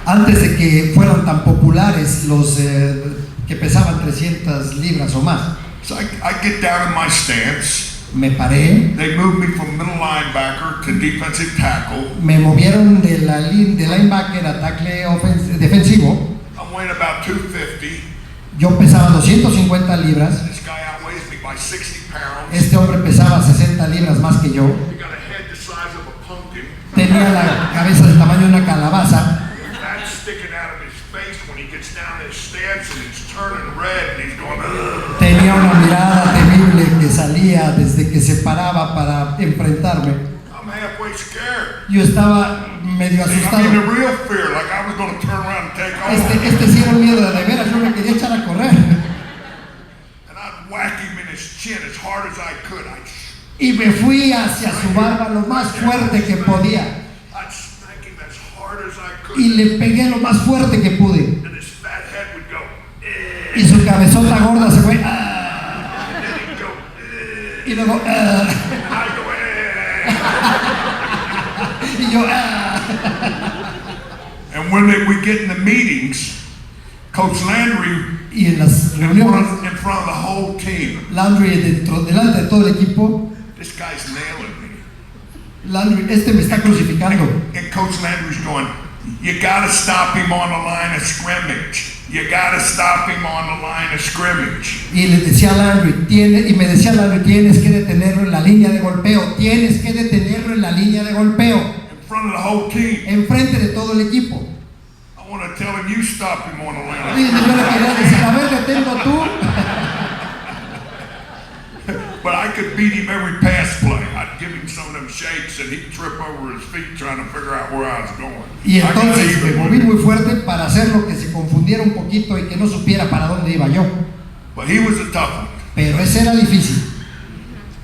Antes de que fueran tan populares los que pesaban 300 libras o más. So I get down in my stance Me paré. They moved me from middle linebacker to defensive tackle. Me movieron de linebacker a tackle defensivo. I'm weighing about 250. Yo pesaba 250 libras. This guy outweighs me by 60 pounds. Este hombre pesaba 60 libras más que yo. He got a head the size of a pumpkin. Tenía la cabeza del tamaño de una calabaza. That's sticking out of his face when he gets down his stance and it's turning red and he's going. Ugh. Tenía una mirada temible que salía desde que se paraba para enfrentarme. I'm halfway scared. Yo estaba medio asustado. I mean, the real fear, like I was going to turn around and take off. Este sí era un miedo de veras, yo me quería echar a correr. And I'd whack him in his chin as hard as I could. Y me fui hacia su barba lo más fuerte que podía. I'd smack him as hard as I could. Y le pegué lo más fuerte que pude. And his fat head would go. Y su cabezota gorda se fue. And then he'd go. Y luego. And I'd go. Y yo. And when we get in the meetings, Coach Landry, Y en las reuniones, in front of the whole team, Landry delante de todo el equipo. this guy's nailing me. Landry, me está crucificando. And Coach Landry's going, you gotta stop him on the line of scrimmage. You gotta stop him on the line of scrimmage. Y me decía Landry, tienes que detenerlo en la línea de golpeo. Tienes que detenerlo en la línea de golpeo. In front of the whole team. Enfrente de todo el equipo. I want to tell him, you stop him on the line of Y yo scrimmage. le quería decir, a ver, detengo tú. But I could beat him every pass play. I'd give him some of them shakes and he'd trip over his feet trying to figure out where I was going. Y entonces I me could moví even muy fuerte para hacerlo que se confundiera un poquito y que no supiera para dónde iba yo. But he was a tough one. Pero ese era difícil.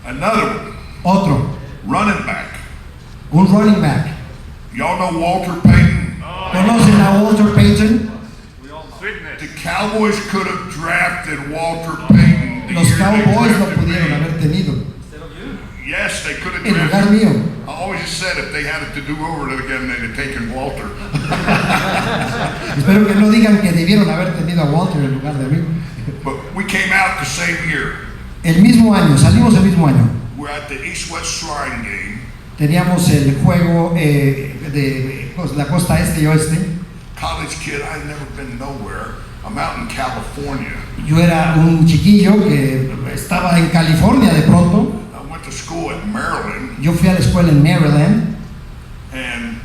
Another one, Otro, running back. un running back. Y'all know Walter Payton? ¿Conocen a Walter Payton? The Cowboys could have drafted Walter Payton. the Los year they Cowboys lo drafted pudieron me. haber tenido. Yes, they could have En lugar drafted. mío. I always said if they had it to do over it again, they'd have taken Walter. Espero que no digan que debieron haber tenido a Walter en lugar de mí. But we came out the same year. El mismo año, salimos el mismo año. We're at the East-West Shrine game. Teníamos el juego de la costa este y oeste. College kid, I'd never been nowhere. I'm out in California. Yo era un chiquillo que estaba en California de pronto. I went to school at Maryland, Yo fui a la escuela en Maryland. and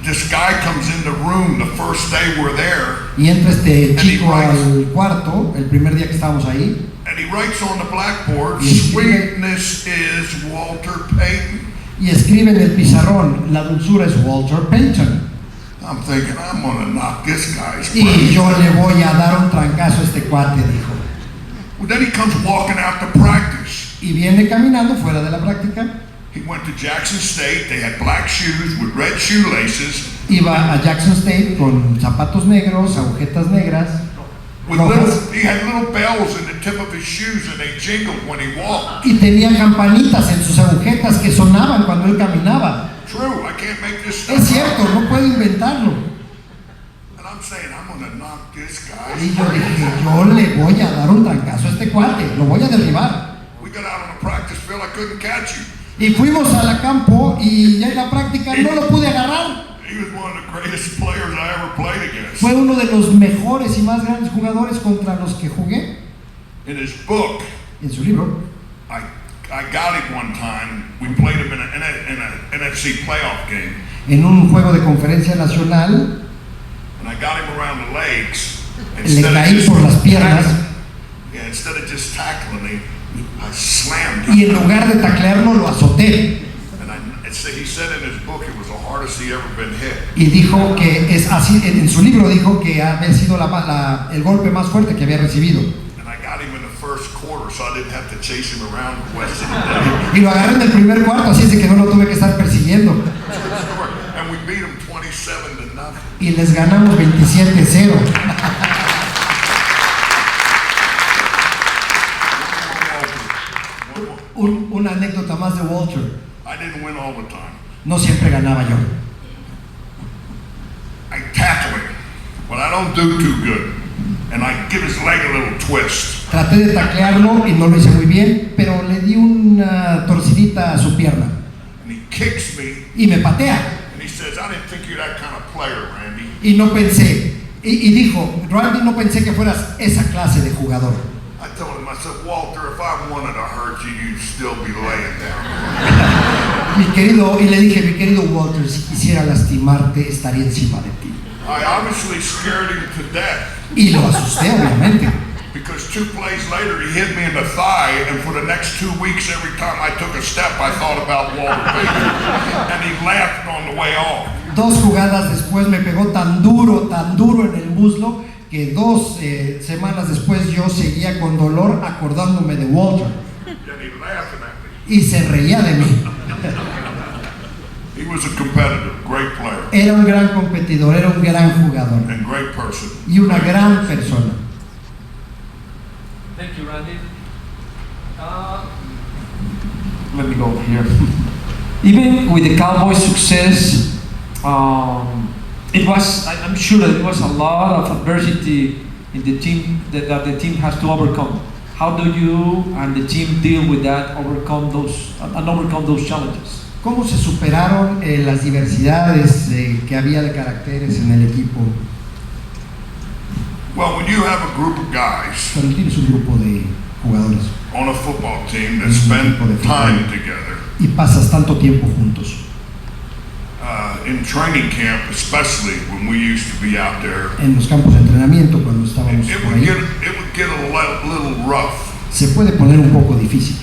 this guy comes in the room the first day we're there, Y entra este chico al cuarto, el primer día que estábamos ahí. and he writes on the blackboard, Y escribe- "Sweetness is Walter Payton." Y escribe en el pizarrón, la dulzura es Walter Payton. I'm thinking, I'm gonna knock this guy's Y brains yo out. le voy a dar un trancazo a este cuate, dijo. Well, then he comes walking out to practice. Y viene caminando fuera de la práctica. He went to Jackson State. They had black shoes with red shoelaces. Iba a Jackson State con zapatos negros, agujetas negras. With rojas, he had little bells in the tip of his shoes, and they jingled when he walked. y tenía campanitas en sus agujetas que sonaban cuando él caminaba. True, I can't make this Es stuff cierto, up. no puedo inventarlo. And I'm saying, I'm gonna knock this guy. Y yo dije, yo le voy a dar un trancazo a este cuate, lo voy a derribar. We got out on the practice field. I couldn't catch him. Y fuimos a la campo y ya en la práctica no lo pude agarrar. He was one of the greatest players I ever played against. Fue uno de los mejores y más grandes jugadores contra los que jugué. In his book, En su libro, I got him one time. We played him in a NFC playoff game, en un juego de conferencia nacional, and I got him around the legs. le caí por las piernas Instead of just tackling him, I slammed y him. en lugar de taclearlo lo azoté. He said in his book it was the hardest he ever been hit. Y dijo que es así, en su libro dijo que había sido el golpe más fuerte que había recibido. And I got him in the first quarter, so I didn't have to chase him around the rest of the day. Y lo agarré en el primer cuarto, así es de que no lo tuve que estar persiguiendo. And we beat him 27-0. Y les ganamos 27-0. Una anécdota más de Walter. I didn't win all the time. No siempre ganaba yo. I tackle him, but I don't do too good. and I give his leg a little twist. Traté de taclearlo y no lo hice muy bien, pero le di una torcidita a su pierna. And he kicks me, Y me patea. and he says, I didn't think you're that kind of player, Randy. Y no pensé, y dijo, Randy, no pensé que fueras esa clase de jugador. I told him, I said, Walter, if I wanted to hurt you, you'd still be laying down. Y le dije, mi querido Walter, si quisiera lastimarte, estaría encima de ti. I obviously scared him to death. Y lo asusté, obviamente. Because 2 plays later, he hit me in the thigh, and for the next 2 weeks, every time I took a step, I thought about Walter Payton. And he laughed on the way off. 2 jugadas después me pegó tan duro en el muslo, que 2 semanas después yo seguía con dolor acordándome de Walter. And he laughing at me. Y se reía de mí. He was a competitor, great player, Era un gran competidor, era un gran jugador and great person. y una gran persona. Thank you, Randy. Let me go here. Even with the Cowboys' success, I'm sure that it was a lot of adversity in the team that the team has to overcome. How do you and the team deal with that, overcome those challenges? ¿Cómo se superaron las diversidades que había de caracteres en el equipo? Well, when you have a group of guys Cuando tienes un grupo de jugadores on a football team that spend time together, y pasas tanto tiempo juntos, in training camp, especially when we used to be out there, en los campos de entrenamiento cuando estábamos it por would ahí, get a little rough. se puede poner un poco difícil,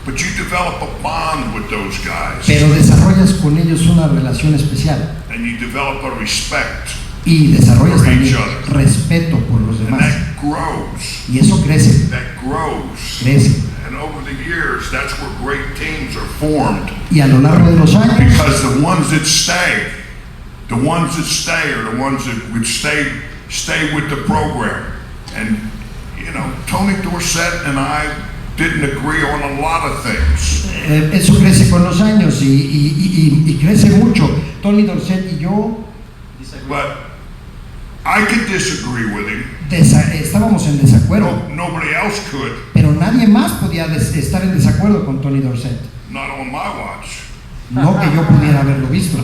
But you develop a bond with those guys, pero desarrollas con ellos una relación especial and you develop a respect, y desarrollas For también each other. respeto por los and demás that grows. y eso crece. And over the years, that's where great teams are formed. Y a lo largo de los años, Because the ones that stay are the ones that would stay with the program. And, you know, Tony Dorsett and I didn't agree on a lot of things. eso crece con los años y crece mucho. Tony Dorsett y yo But I could disagree with him. estábamos en desacuerdo, Nobody else could, pero nadie más podía estar en desacuerdo con Tony Dorsett. not on my watch. No que yo pudiera haberlo visto.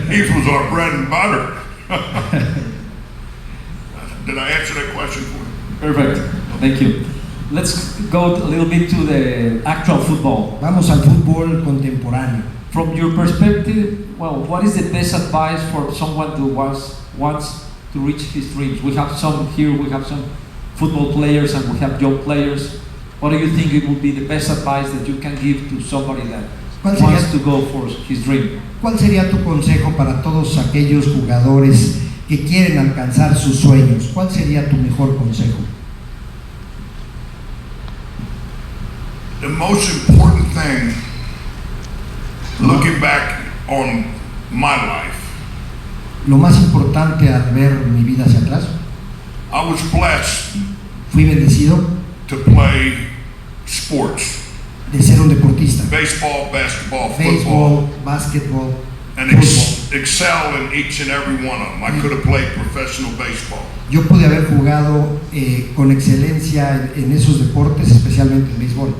He was our bread and butter. Did I answer that question for you? Perfect. Thank you. Let's go a little bit to the actual football. Vamos al fútbol contemporáneo. From your perspective, well, what is the best advice for someone who wants to reach his dreams? We have some here, we have some football players and we have young players. What do you think it would be the best advice that you can give to somebody that wants to go for his dream? ¿Cuál sería tu consejo para todos aquellos jugadores que quieren alcanzar sus sueños? ¿Cuál sería tu mejor consejo? The most important thing, looking back on my life, Lo más importante al ver mi vida hacia atrás, I was blessed fui bendecido to play sports, de ser un deportista. baseball, basketball, football, Béisbol, básquetbol, and fútbol. excel in each and every one of them. I could have played professional baseball. Yo pude haber jugado con excelencia en esos deportes, especialmente en béisbol.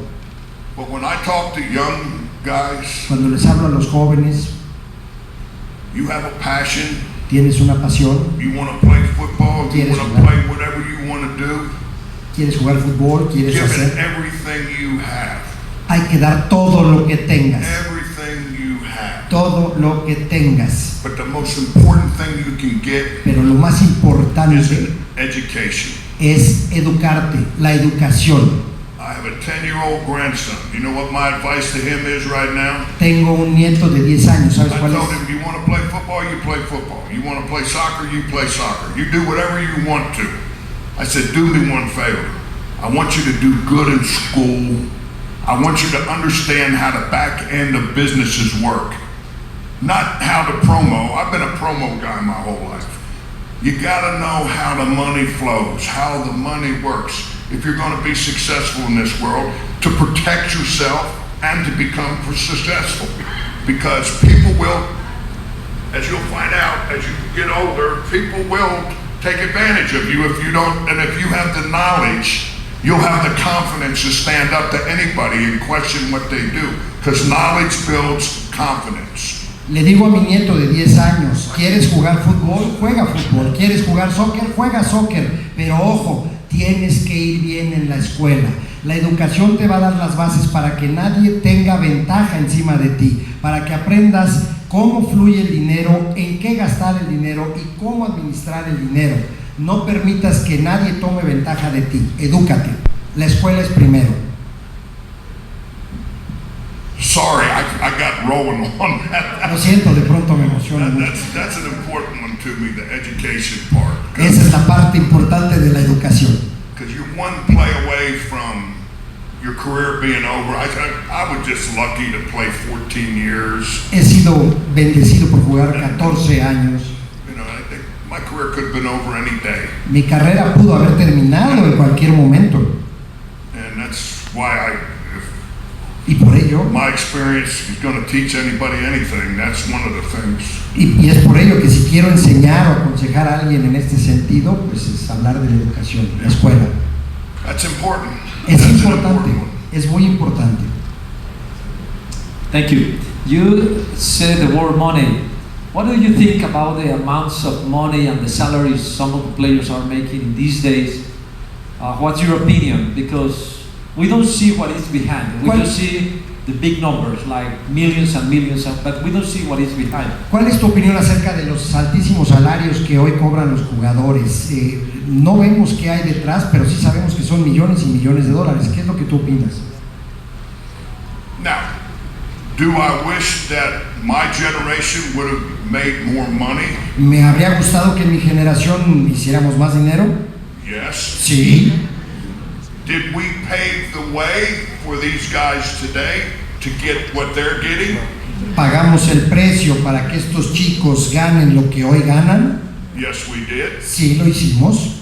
But when I talk to young guys, Cuando les hablo a los jóvenes, you have a passion, tienes una pasión, you want to play football, you Quieres want to jugar. play whatever you want to do, quieres jugar fútbol, quieres give it hacer, everything you have. hay que dar todo lo que tengas, Everything you have. todo lo que tengas. But the most important thing you can get Pero lo más is importante an education. es educarte, la educación. I have a 10-year-old grandson. You know what my advice to him is right now? Tengo un nieto de 10 años, ¿sabes I cuál told es? him, you want to play football, you play football. You want to play soccer, you play soccer. You do whatever you want to. I said, do me one favor. I want you to do good in school. I want you to understand how the back end of businesses work. Not how to promo. I've been a promo guy my whole life. You gotta know how the money flows, how the money works. If you're gonna be successful in this world, to protect yourself and to become successful. Because people will, as you'll find out as you get older, people will take advantage of you if you don't, and if you have the knowledge, you'll have the confidence to stand up to anybody and question what they do, because knowledge builds confidence. Le digo a mi nieto de 10 años, ¿quieres jugar fútbol? Juega fútbol. ¿Quieres jugar soccer? Juega soccer. Pero ojo, tienes que ir bien en la escuela. La educación te va a dar las bases para que nadie tenga ventaja encima de ti, para que aprendas cómo fluye el dinero, en qué gastar el dinero y cómo administrar el dinero. No permitas que nadie tome ventaja de ti. Edúcate. La escuela es primero. Sorry, I got rolling on that. Lo siento, de pronto me emociona mucho. That's an important one to me, the education part. Esa es la parte importante de la educación. Because you're one play away from your career being over. I was just lucky to play 14 years. He sido bendecido por jugar 14 años. You know, I think my career could have been over any day. Mi carrera pudo haber terminado en cualquier momento. And that's why Y por ello, my experience is going to teach anybody anything. That's one of the things. y es por ello que si quiero enseñar o aconsejar a alguien en este sentido, pues es hablar de la educación, la escuela. That's important. Es That's an importante, important one. es muy importante. Thank you. You said the word money. What do you think about the amounts of money and the salaries some of the players are making these days? What's your opinion? Because we don't see what is behind. We just see the big numbers, like millions and millions, but we don't see what is behind. ¿Cuál es tu opinión acerca de los altísimos salarios que hoy cobran los jugadores? No vemos qué hay detrás, pero sí sabemos que son millones y millones de dólares. ¿Qué es lo que tú opinas? Now, do I wish that my generation would have made more money? ¿Me habría gustado que en mi generación hiciéramos más dinero? Yes. Sí. Did we pave the way for these guys today to get what they're getting? ¿Pagamos el precio para que estos chicos ganen lo que hoy ganan? Yes, we did. Sí, lo hicimos.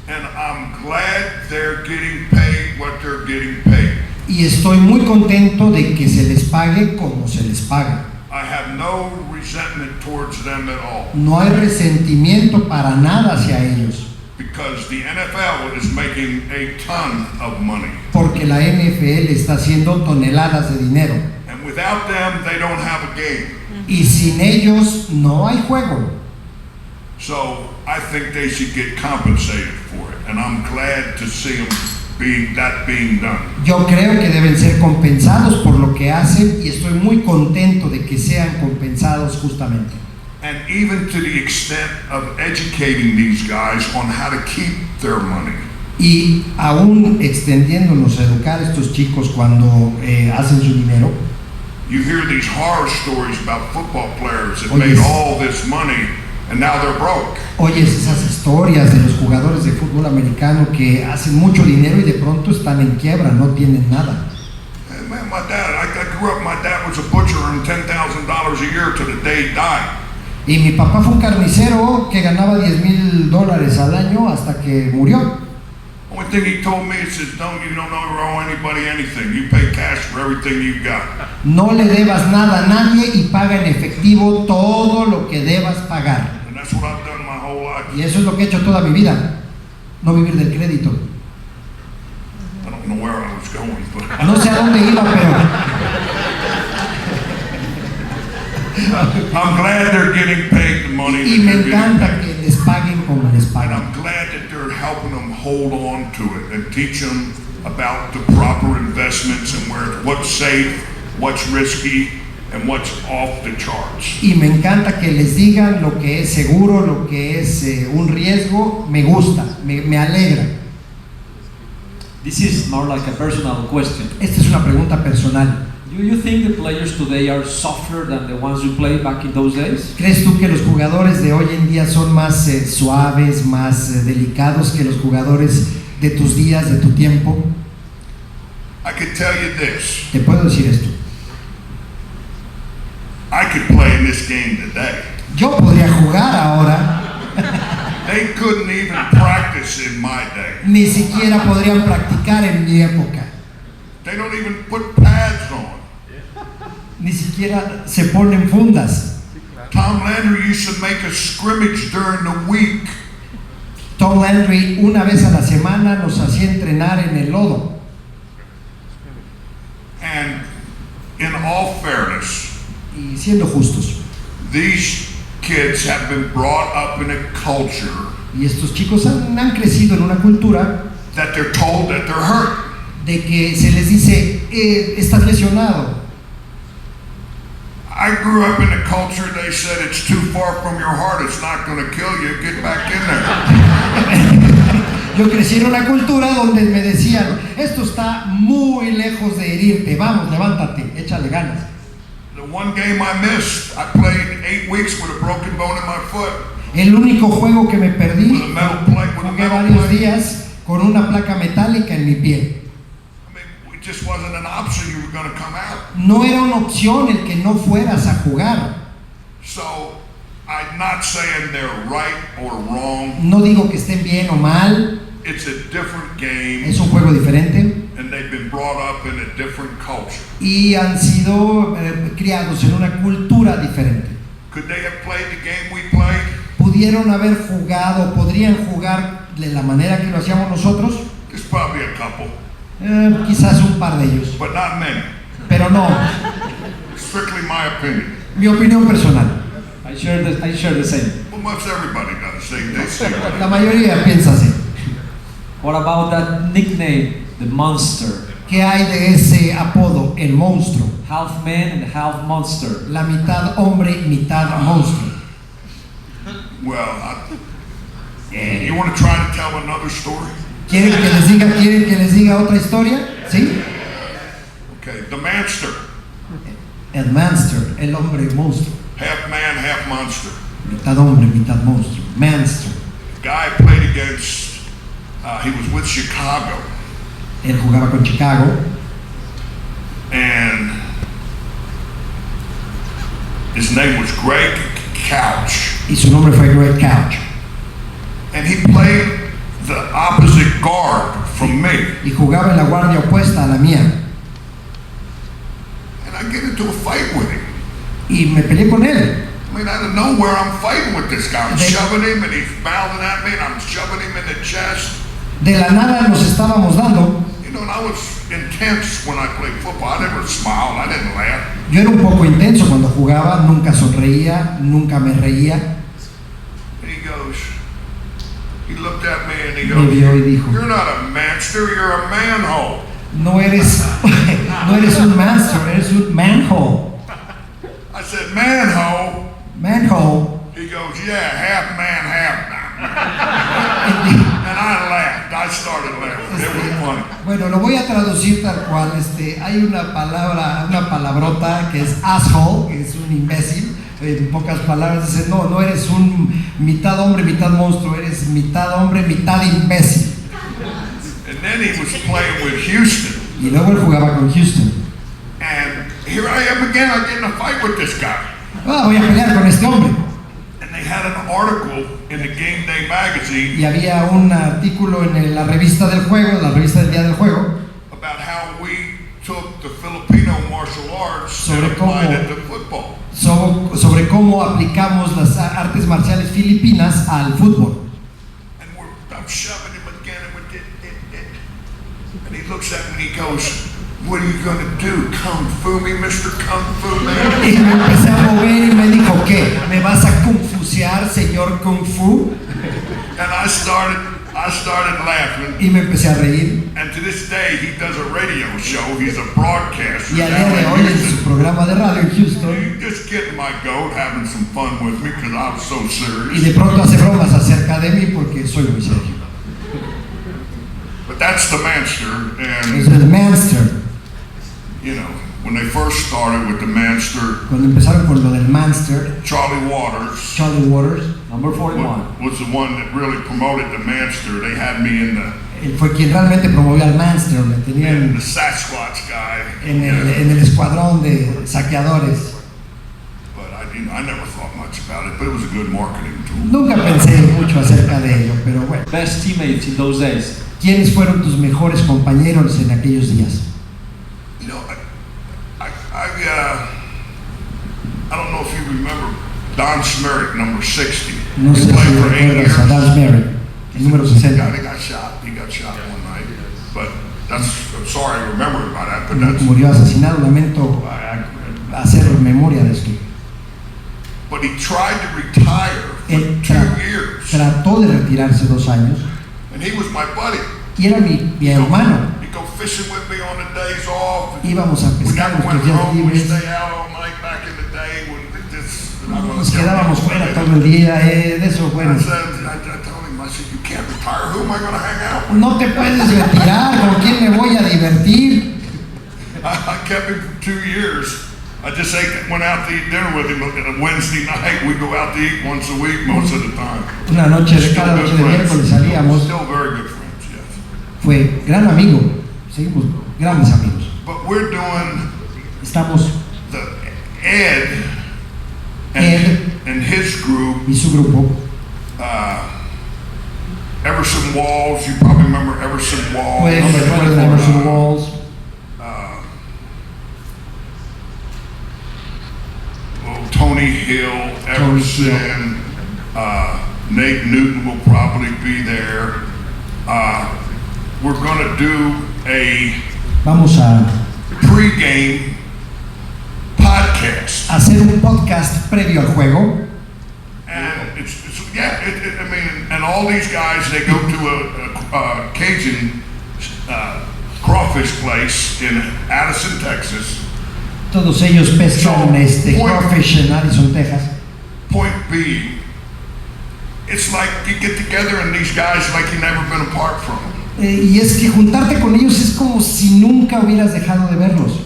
And I'm glad they're getting paid what they're getting paid. Y estoy muy contento de que se les pague como se les paga. I have no resentment towards them at all. No hay resentimiento para nada hacia ellos. Because the NFL is making a ton of money. Porque la NFL está haciendo toneladas de dinero. And without them, they don't have a game. Y sin ellos no hay juego. So I think they should get compensated for it. And I'm glad to see them being done. Yo creo que deben ser compensados por lo que hacen y estoy muy contento de que sean compensados justamente. And even to the extent of educating these guys on how to keep their money. Y aún extendiéndonos a educar a estos chicos cuando hacen su dinero. You hear these horror stories about football players that made all this money and now they're broke. Oyes esas historias de los jugadores de fútbol americano que hacen mucho dinero y de pronto están en quiebra, no tienen nada. Hey man, my dad was a butcher and $10,000 a year to the day he died. Y mi papá fue un carnicero que ganaba $10,000 al año hasta que murió. Only thing he told me is you don't owe anybody anything. You pay cash for everything you got. No le debas nada a nadie y paga en efectivo todo lo que debas pagar. And that's what I've done my whole life. Y eso es lo que he hecho toda mi vida. No vivir del crédito. I don't know where I was going, but No sé a dónde iba, pero I'm glad they're getting paid the money y that me they're getting encanta paid. que les paguen como les And pagan. I'm glad that they're helping them hold on to it and teach them about the proper investments and what's safe, what's risky, and what's off the charts. Y me encanta que les digan lo que es seguro, lo que es un riesgo. Me gusta, me alegra. This is more like a personal question. Esta es una pregunta personal. Do you think the players today are softer than the ones you played back in those days? ¿Crees tú que los jugadores de hoy en día son más suaves, más delicados que los jugadores de tus días, de tu tiempo? I could tell you this. Te puedo decir esto. I could play in this game today. Yo podría jugar ahora. They couldn't even practice in my day. Ni siquiera podrían practicar en mi época. They don't even put pads on. Ni siquiera se ponen fundas. Tom Landry used to make a scrimmage during the week Tom Landry una vez a la semana nos hacía entrenar en el lodo. And in all fairness, Y siendo justos, these kids have been brought up in a culture y estos chicos han crecido en una cultura that they're told that they're hurt. de que se les dice, estás lesionado. I grew up in a culture, they said it's too far from your heart, it's not going to kill you, get back in there. Yo crecí en una cultura donde me decían, esto está muy lejos de herirte, vamos, levántate, échale ganas. The one game I missed, I played 8 weeks with a broken bone in my foot. El único juego que me perdí, With a metal plate, with a jugué metal varios plate. días con una placa metálica en mi pie. I mean, it just wasn't an option, you were going to come out. No era una opción el que no fueras a jugar. So, I'm not saying they're right or wrong. No digo que estén bien o mal, It's a different game, es un juego diferente and they've been brought up in a different culture. y han sido criados en una cultura diferente. Could they have played the game we played? Pudieron haber jugado, podrían jugar de la manera que lo hacíamos nosotros, There's probably a couple, quizás un par de ellos, but not many. pero no, Strictly my opinion. mi opinión personal. I share the same. Well, most everybody does. They see it. La mayoría piensa así. What about that nickname, the monster? ¿Qué hay de ese apodo, el monstruo? Half man and half monster. La mitad hombre, mitad monstruo. Well, you want to try to tell another story? ¿Quieren que les diga otra historia? ¿Sí? Okay, the monster, El monster, el hombre monstruo. half man, half monster. Mitad hombre, mitad monstruo. Monster. Guy played against. He was with Chicago, Él jugaba con Chicago and his name was Greg Couch, y su nombre fue Greg Couch. and he played the opposite guard from me. Y jugaba en la guardia opuesta a la mía. And I get into a fight with him. Y me peleé con él. I mean, out of nowhere, I'm fighting with this guy. I'm They- shoving him, and he's mouthing at me, and I'm shoving him in the chest. De la nada nos estábamos dando. You know, and I was intense when I played football. I never smiled. I didn't laugh. Yo era un poco intenso cuando jugaba, nunca sonreía, nunca me reía. And he goes, he looked at me and he Me goes, vio y dijo, "You're not a monster. You're a manhole." no eres un monster, eres un manhole. I said, "Manhole." Manhole. He goes, "Yeah, half man, half man." Y di- And I laughed. I started laughing. It was funny. Bueno, lo voy a traducir tal cual. Hay una palabra, una palabrota que es asshole, que es un imbécil. En pocas palabras dice, no eres un mitad hombre, mitad monstruo, eres mitad hombre, mitad imbécil. And then he was playing with Houston. Y luego él jugaba con Houston. And here I am again. I get in a fight with this guy. Voy a pelear con este hombre. And they had an article in the Game Day magazine Y había un artículo en la revista del juego, la revista del día del juego, about how we took the Filipino martial arts and Sobre applied cómo- it to football. sobre cómo aplicamos las artes marciales filipinas al fútbol. And I'm shoving him again, and we did. And he looks at me and he goes, "What are you going to do? Kung Fu me, Mr. Kung Fu Man?" Y me empecé a mover y me dijo, ¿qué? ¿Me vas a confusear, señor Kung Fu? And I started laughing. Y me empecé a reír. And to this day, he does a radio show. He's a broadcaster. Y al día down de in hoy en su Houston. programa de radio en Houston, He's just getting my goat, having some fun with me because I was so y serious. de pronto hace bromas acerca de mí porque soy muy serio. But that's the monster. Es And, el monster. you know, when they first started with the monster, Cuando empezaron con lo del monster, Charlie Waters Charlie Waters, Number 41. was the one that really promoted the monster. They had me in él fue quien realmente promovió al monster, me the tenían Sasquatch guy. en Yeah. el escuadrón de saqueadores. But I never thought much about it, but it was a good marketing tool. Nunca pensé mucho acerca de ello, pero bueno. Best teammates in those days. ¿Quiénes fueron tus mejores compañeros en aquellos días? You know, I don't know if you remember Don Smerick, number 60. No He sé si played for 8 recuerdas a years. Dan Merrick. el número 60. He got shot one night, but that's, I'm sorry I remember about that, but that's... Murió asesinado, lamento hacer memoria de esto. But he tried to retire for Él 2 years. trató de retirarse 2 años. And he was my buddy. Y era mi hermano. He'd go fishing with me on the days off. Íbamos a We pescar never nuestros went días home. We libres. stay out all night back in the day. When Nos quedábamos fuera todo el día, de eso, bueno. I told him, I said, you can't retire. Who am I going to hang out with? No te puedes retirar, ¿con quién me voy a divertir? I kept him for 2 years. I just went out to eat dinner with him on a Wednesday night. We go out to eat once a week most of the time. Una noche, cada noche de miércoles salíamos. Still very good friends, yes. Fue gran amigo, seguimos grandes amigos. But we're doing Estamos the Ed and his group, y su grupo, Everson Walls. You probably remember Everson Walls. pues recuerden Emerson Walls, Tony Hill, Everson, Nate Newton will probably be there. We're going to do a vamos a pregame podcast. hacer un podcast previo al juego. And I mean, and all these guys, they go to a Cajun crawfish place in Addison, Texas. Todos ellos pescan crawfish en Addison, Texas. Point being, it's like you get together and these guys like you never been apart from them. Y es que juntarte con ellos es como si nunca hubieras dejado de verlos.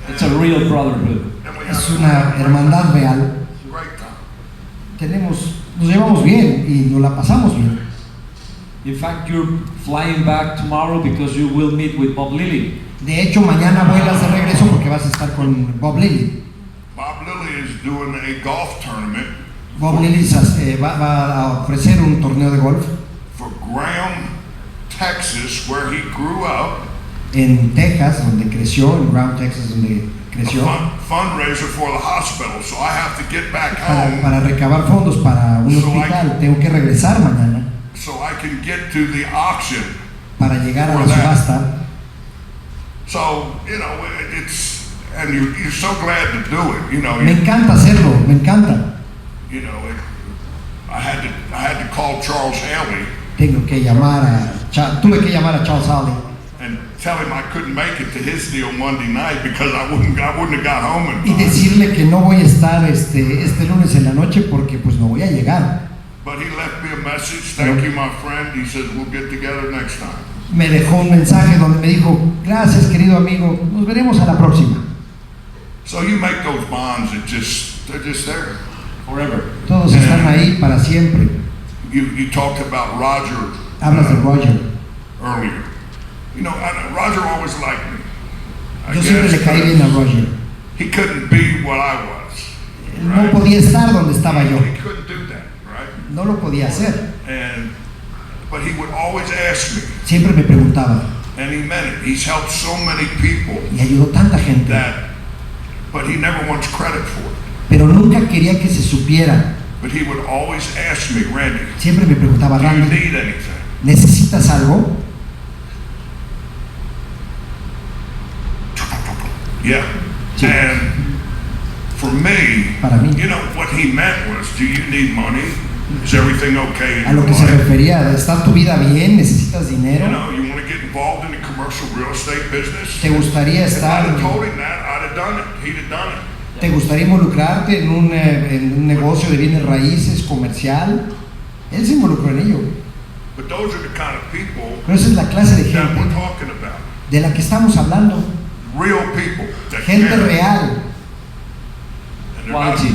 It's a real brotherhood. Es una hermandad real. Great time. Nos llevamos bien y nos la pasamos bien. In fact, you're flying back tomorrow because you will meet with Bob Lilly. De hecho, mañana vuelas de regreso porque vas a estar con Bob Lilly. Bob Lilly is doing a golf tournament. Bob Lilly va a ofrecer un torneo de golf For Graham, Texas, where he grew up. en Texas, donde creció, en Brown, Texas, donde creció, Fundraiser for the hospital, so I have to get back para home recabar fondos para un hospital. Tengo que regresar mañana so I can get to the auction. para llegar a la subasta. So, you know, and you're so glad to do it, you know. Me encanta hacerlo, me encanta. You know, I had to call Charles Haley Tuve que llamar a Charles Halley and tell him I couldn't make it to his deal Monday night because I wouldn't have got home in y time. decirle que no voy a estar este lunes en la noche porque pues no voy a llegar. But he left me a message. Thank you, my friend. He said we'll get together next time. Me dejó un mensaje donde me dijo, gracias querido amigo, nos veremos a la próxima. So you make those bonds that they're just there Forever. Todos están ahí para siempre. You talked about Roger Hablas de Roger. earlier. You know, Roger always liked me. Yo siempre le caí bien a Roger. He couldn't be what I was. No podía estar donde estaba yo. He couldn't do that, right? No lo podía hacer. But he would always ask me, Siempre me preguntaba. and he meant it. He's helped so many people Y ayudó tanta gente. but he never wants credit for it. Pero nunca quería que se supiera. But he would always ask me, Randy, Siempre me preguntaba, do you Randy, need anything? ¿necesitas algo? Yeah. Sí. And for me, Para mí. you know, what he meant was, do you need money? Is everything okay in A lo your que se life? refería, ¿está tu vida bien? ¿Necesitas You dinero? know, you want to get involved in the commercial real estate business? ¿Te gustaría If I'd estar, have told him that, I'd have done it. He'd have done it. te gustaría involucrarte en un negocio de bienes raíces comercial? Él se involucró en ello. But those are the kind of people Pero esa es la clase de that we're gente talking about. de la que estamos hablando. Real people that Gente care. real. And Quality.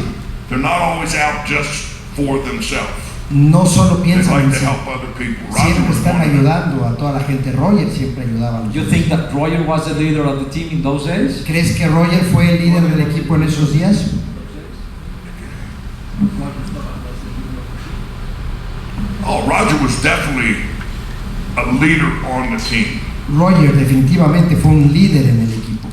they're not always out just for themselves. No solo They piensan like en to sí. help other people. Roger Siempre was están one of them. ayudando a toda la gente. Roger siempre ayudaba a los You demás. think that Roger was the leader of the team in those days? ¿Crees que Roger fue el líder del equipo en esos días? Oh, Roger was definitely a leader on the team. Roger definitivamente fue un líder en el equipo.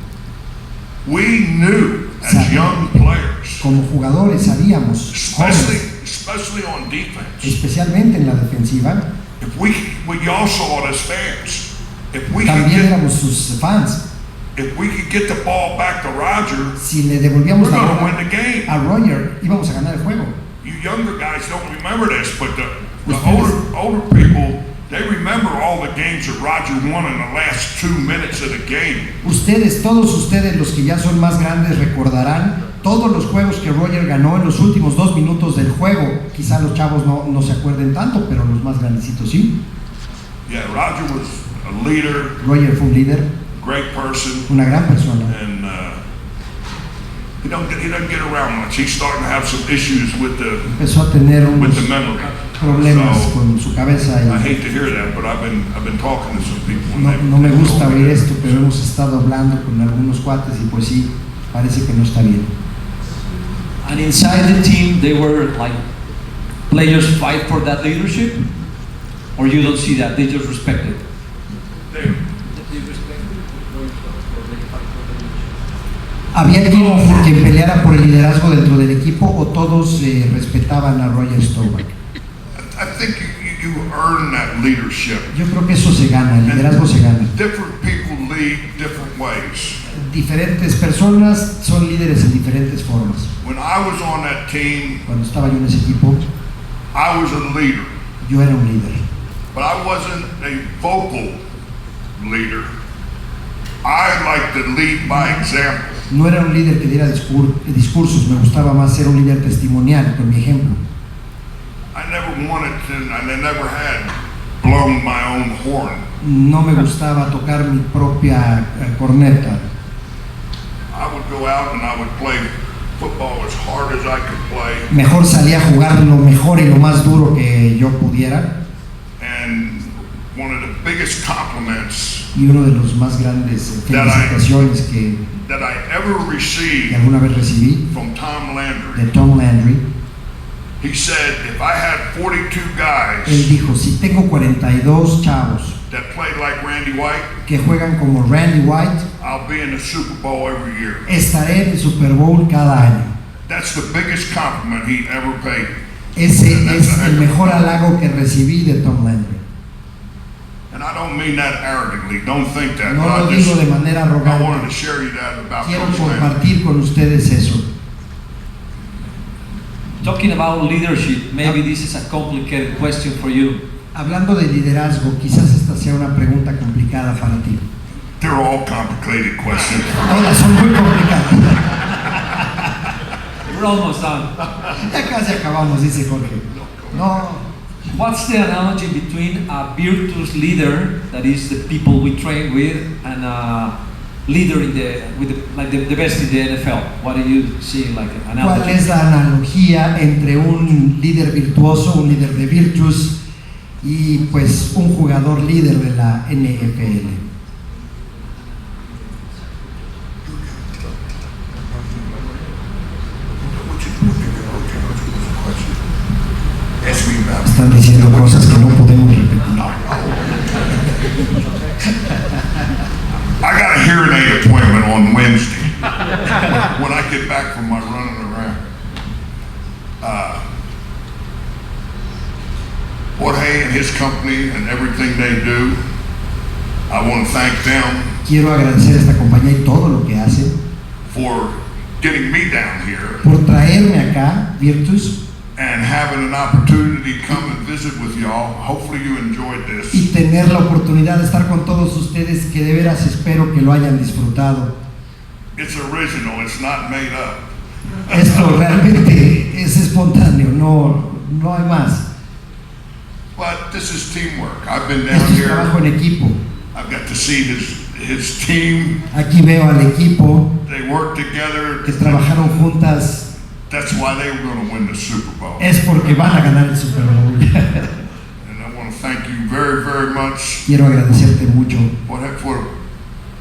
We knew as Sabíamos. young players, Como jugadores sabíamos, jóvenes, especially on defense, especialmente en la defensiva, If we all saw it as fans. If we could También get, éramos sus fans. if we could get the ball back to Roger, Si le devolvíamos we're la going to win bola the game. a Roger, íbamos a ganar el juego. You younger guys don't remember this, but the Ustedes- older people, they remember all the games that Roger won in the last 2 minutes of the game. Ustedes, todos ustedes, los que ya son más grandes, recordarán todos los juegos que Roger ganó en los últimos 2 minutos del juego. Quizá los chavos no se acuerden tanto, pero los más grandecitos sí. Yeah, Roger was a leader, Roger fue un líder, great person, una gran persona. and he doesn't get around much. He's starting to have some issues with the Empezó a tener unos memory. problemas So, con su cabeza I y hate to hear that, but I've been talking to some people. and no me they've gusta told me oír that. esto, pero hemos estado hablando con algunos cuates y pues sí, parece que no está bien. And inside the team, they were like players fight for that leadership, or you don't see that, they just respect it. They- ¿Había alguien que peleara por el liderazgo dentro del equipo o todos respetaban a Roger Staubach? I think you earn that leadership. Yo creo que eso se gana, el liderazgo se gana. Different people lead different ways. Diferentes personas son líderes en diferentes formas. When I was on that team, Cuando estaba yo en ese equipo, I was a leader, yo era un líder. but I wasn't a vocal leader. I like to lead by example. No era un líder que diera discursos, me gustaba más ser un líder testimonial, con mi ejemplo. I never wanted to, and I never had blown my own horn. No me gustaba tocar mi propia corneta. I would go out and I would play football as hard as I could play, Mejor salía a jugar lo mejor y lo más duro que yo pudiera. and one of the biggest compliments Y uno de los más grandes felicitaciones que that I ever received alguna vez recibí from Tom de Landry. Tom Landry, He said, if I had 42 guys él dijo, si tengo 42 chavos that played like Randy White, que juegan como Randy White, I'll be in the Super Bowl every year. estaré en el Super Bowl cada año. That's the biggest compliment he ever paid. Ese es el mejor halago que recibí de Tom Landry. And I don't mean that arrogantly. Don't think that. No but lo I digo de just, manera I wanted to arrogante. share you that about Quiero Coach Landry. compartir con ustedes eso. Talking about leadership, maybe this is a complicated question for you. Hablando de liderazgo, quizás esta sea una pregunta complicada para ti. They're all complicated questions. Todas son muy complicadas. We're almost done. Ya casi acabamos, dice Jorge. No, What's the analogy between a virtuous leader, that is the people we train with, and a leader in the best in the NFL? What do you see like an ¿cuál analogy? es la analogía entre un líder virtuoso, un líder de virtus y pues un jugador líder de la NFL? Ask me about it. Están diciendo cosas que no podemos repetir. I got a hearing aid appointment on Wednesday when I get back from my running around. Jorge and his company and everything they do, I want to thank them Quiero agradecer a esta compañía y todo lo que hacen for getting me down here por traerme acá, Virtus, and having an opportunity to come and visit with y'all. Hopefully you enjoyed this. y tener la oportunidad de estar con todos ustedes, que de veras espero que lo hayan disfrutado. It's original, it's not made up. Esto realmente es espontáneo, no hay más. But this is teamwork. I've been down Esto es here. trabajo en equipo. I've got to see his team. Aquí veo al equipo They work together. que trabajaron juntas, That's why they were going to win the Super Bowl. es porque van a ganar el Super Bowl. And I want to thank you very, very much Quiero agradecerte mucho for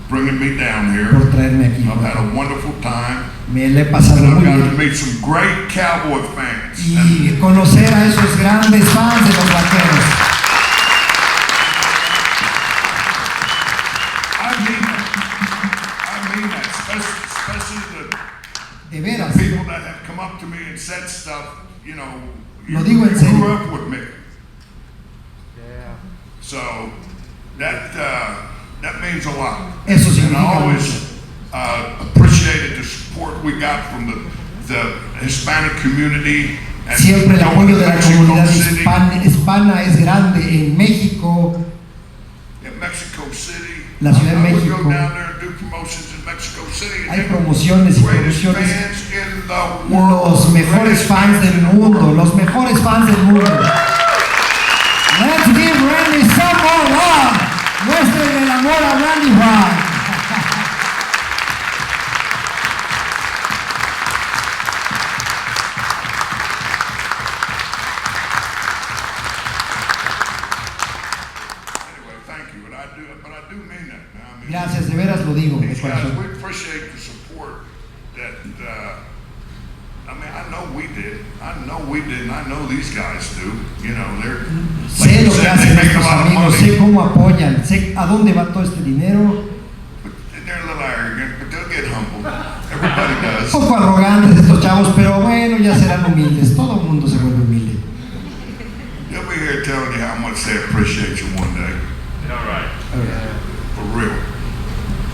bringing me down here. por traerme aquí. I've had a wonderful time. Me la he pasado And I've muy got to bien. meet some great Cowboy fans. Y conocer a esos grandes fans de los vaqueros. I mean that, especially De veras. the people that have come up to me and said stuff, you know, you Lo digo en grew serio. up with me. So that means a lot. Eso And significa I mucho. always appreciated the support we got from the Hispanic community. And Siempre el apoyo de la Mexico comunidad City. hispana es grande en México, In Mexico City. La Ciudad de I would México. go down there and do promotions in Mexico City. hay promociones y Greatest promociones. fans in the world. Los mejores fans del mundo, los mejores fans del mundo. Let's give Randy some more love. Muestren el amor a Randy Rock. Anyway, thank you, but I do mean that. I mean, Gracias, de veras lo digo de these guys, corazón. we appreciate the support that, I mean, I know we did, and I know these guys do. You know, they're, like Sé you lo que said, they hacen make a estos lot of amigos, money. sé cómo apoyan, sé a dónde va todo este dinero. But they're a little arrogant, but they'll get humbled. Everybody Un does. poco arrogantes estos chavos, pero bueno, ya serán humildes. Todo el mundo se vuelve humilde. They'll be here telling you how much they appreciate you one day. All right. For real.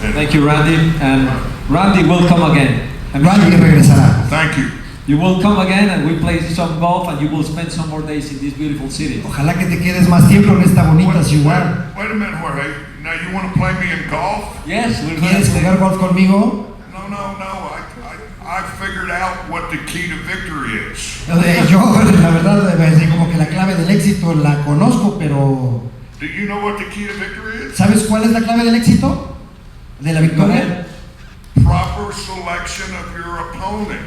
And Thank you, Randy. And Randy will come again. And Randy regresará. thank you. you will come again and we play some golf and you will spend some more days in this beautiful city. Ojalá que te quedes más tiempo en esta bonita ciudad. Wait a minute, Jorge. Now you want to play me in golf? Yes, we're going ¿Quieres to jugar golf conmigo? No. I figured out what the key to victory is. Yo, la verdad, como que la clave del éxito la conozco, pero Do you know what the key to victory is? ¿sabes cuál es la clave del éxito? ¿De la victoria? Proper selection of your opponent.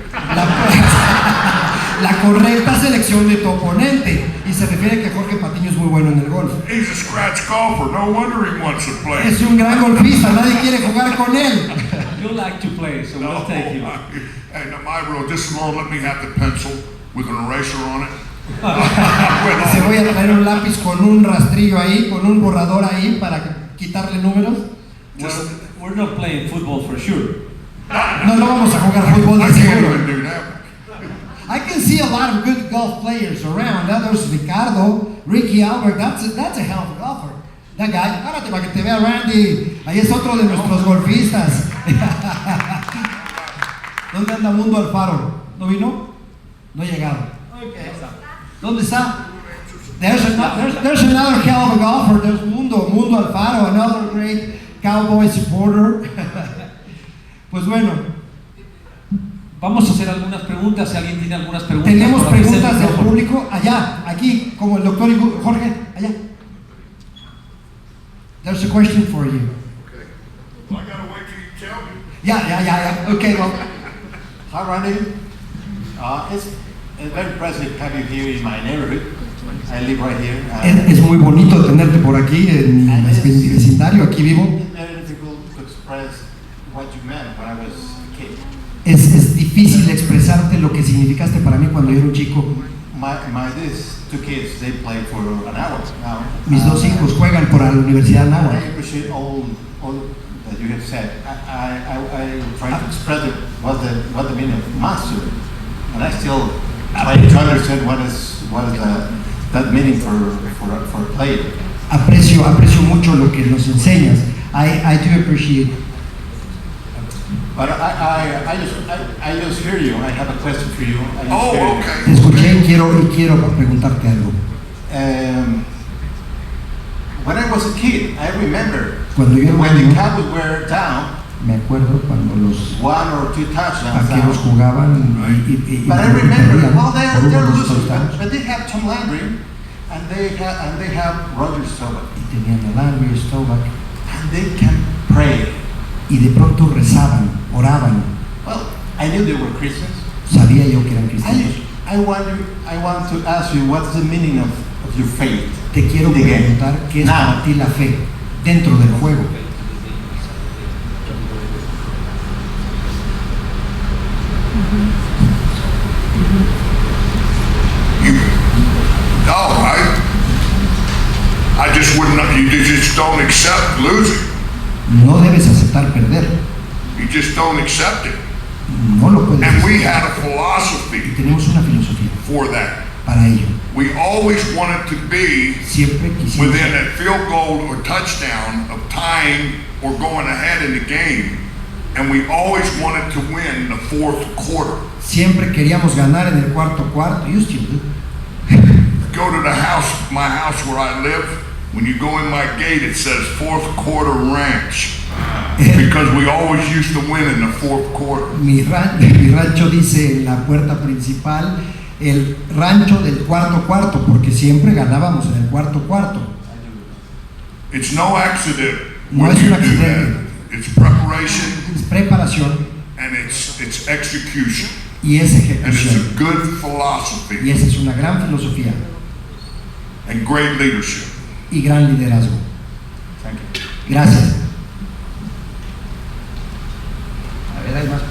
La correcta selección de tu oponente. Y se refiere que Jorge Patiño es muy bueno en el golf. He's a scratch golfer. No wonder he wants to play. Es un gran golfista, nadie quiere jugar con él. You like to play, so we'll take you. Hey, now my rule, this is all, let me have the pencil with an eraser on it. Se voy a traer un lápiz con un rastrillo ahí, con un borrador ahí para quitarle números. Well, we're not playing football for sure. No vamos a jugar fútbol I de can't seguro. even do that. I can see a lot of good golf players around. There's Ricardo, Ricky Albert. That's a hell of a golfer. That guy. Párate para que te vea Randy. Ahí es otro de nuestros golfistas. ¿Dónde anda Mundo Alfaro? ¿No vino? No ha llegado. ¿Dónde está? There's another hell of a golfer. There's Mundo Alfaro, another great Cowboy supporter. Pues bueno. Vamos a hacer algunas preguntas, si alguien tiene algunas preguntas. Tenemos por hacer preguntas el del micrófono. público allá, aquí, como el doctor Jorge, allá. There's a question for you. Okay. Well, I gotta wait till you tell me. Yeah. Okay, well, Hi, Randy. It's very impressive to have you here in my neighborhood. I live right here. es muy bonito tenerte por aquí en mi vecindario, aquí vivo. It's very difficult to express what you meant when I was a kid. Es difícil expresarte lo que significaste para mí cuando yo era un chico. These two kids, they play for an hour now. Mis dos hijos juegan por la Universidad I Anáhuac. appreciate all that you have said. I try to express what the meaning of master, and I still try to understand what is that meaning for a player. Aprecio mucho lo que nos enseñas. I do appreciate. But I just hear you. I have a question for you. I just Oh, hear you. okay. Te escuché y quiero preguntarte algo. When I was a kid, I remember Cuando yo era when the niño, Cowboys were down me acuerdo cuando los 1 or 2 touchdowns vaqueros down. jugaban y But I remember, perdían well, por they're uno o dos losing, touchdowns. but they have Tom Landry, and they have Roger Staubach, Y tenían a Landry, Staubach, and they can pray. y de pronto rezaban, oraban. Well, I knew they were Christians. Sabía yo que eran cristianos. I want to ask you, what's the meaning of your faith? Te quiero in the game? preguntar qué es Now. para ti la fe dentro del juego. I just wouldn't, you just don't accept losing. No debes aceptar perder. You just don't accept it. No lo puedes And we aceptar. had a Y philosophy tenemos una filosofía for that. para ello. We always wanted to be Siempre quisimos within a field goal or touchdown of tying or going ahead in the game, and we always wanted to win the fourth quarter. Siempre queríamos ganar en el cuarto. You still do. Go to the house, my house where I live. When you go in my gate, it says fourth quarter ranch, because we always used to win in the fourth quarter. Mi rancho dice en la puerta principal el rancho del cuarto, porque siempre ganábamos en el cuarto. It's no accident No when es you un do that. accidente. It's preparation Es preparación and it's execution, y es and it's ejecución. a good Y philosophy esa es una gran filosofía and great leadership. y gran liderazgo. Thank you. Gracias. A ver, hay más.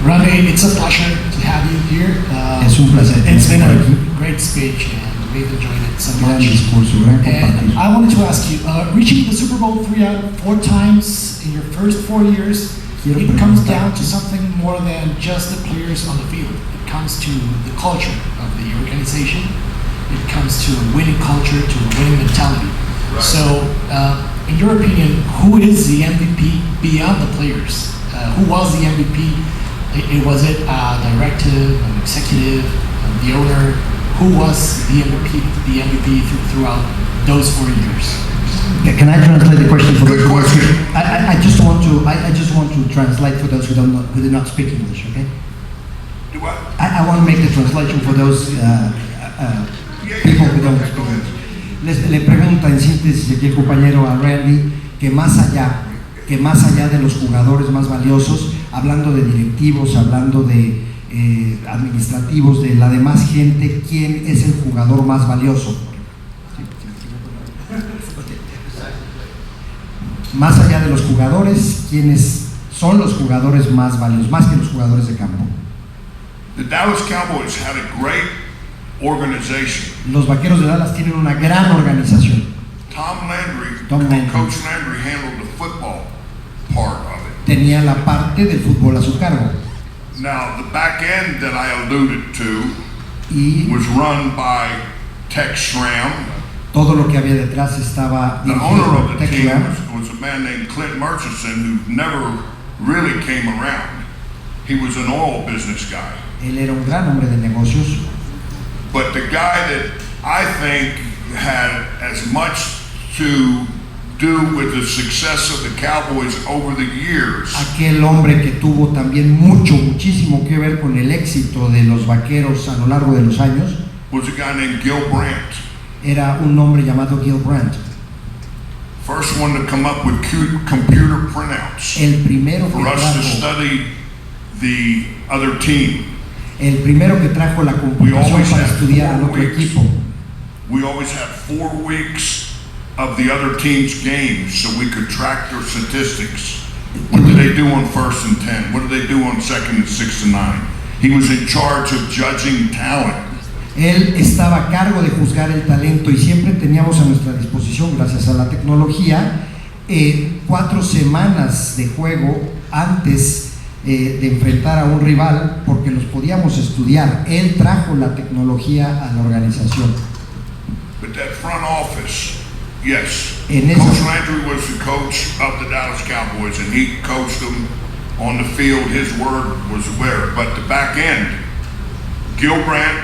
Randy, it's a pleasure to have you here. Es un placer It's been tenerte por aquí. a great speech and we've enjoyed it so Gran much. discurso, gran compartir. And I wanted to ask you, reaching the Super Bowl 4 times in your first 4 years, Quiero it comes preguntarte. down to something more than just the players on the field. It comes to the culture of the organization. It comes to a winning culture, to a winning mentality. So, in your opinion, who is the MVP beyond the players? Who was the MVP? Was it a directive, an executive, the owner? Who was the MVP throughout those 4 years? Can I translate the question for Good those who question. I just want to translate for those who do not speak English, okay? Do what? I want to make the translation for those people who don't speak English. Le pregunta en síntesis aquí el compañero a Randy que más allá de los jugadores más valiosos, hablando de directivos, hablando de administrativos, de la demás gente, ¿quién es el jugador más valioso? Más allá de los jugadores, ¿quiénes son los jugadores más valiosos, más que los jugadores de campo? The Dallas Cowboys had a great organization. Los Vaqueros de Dallas tienen una gran organización. Tom Landry, Landry. Coach Landry handled the football part of it. Tenía la parte del fútbol a su cargo. Now, the back end that I alluded to Y was run by Tex Schramm. todo lo que había detrás estaba The dirigido owner of por the Tex team Schramm. was a man named Clint Murchison, who never really came around. He was an oil business guy. Él era un gran hombre de negocios, But the guy that I think had as much to do with the success of the Cowboys over the years aquel hombre que tuvo también muchísimo que ver con el éxito de los Vaqueros a lo largo de los años, was a guy named Gil Brandt. era un hombre llamado Gil Brandt. First one to come up with computer printouts El primero que for us to trajo, study the other team. el primero que trajo la computación para estudiar al otro equipo. We always had 4 weeks of the other team's games so we could track their statistics. What did they do on 1st and 10? What did they do on 2nd and 6th and 9? He was in charge of judging talent. Él estaba a cargo de juzgar el talento y siempre teníamos a nuestra disposición, gracias a la tecnología, 4 semanas de juego antes de enfrentar a un rival porque los podíamos estudiar. Él trajo la tecnología a la organización. But that front office, yes, En esa- Coach Landry was the coach of the Dallas Cowboys, and he coached them on the field. His word was where. But the back end, Gil Brandt,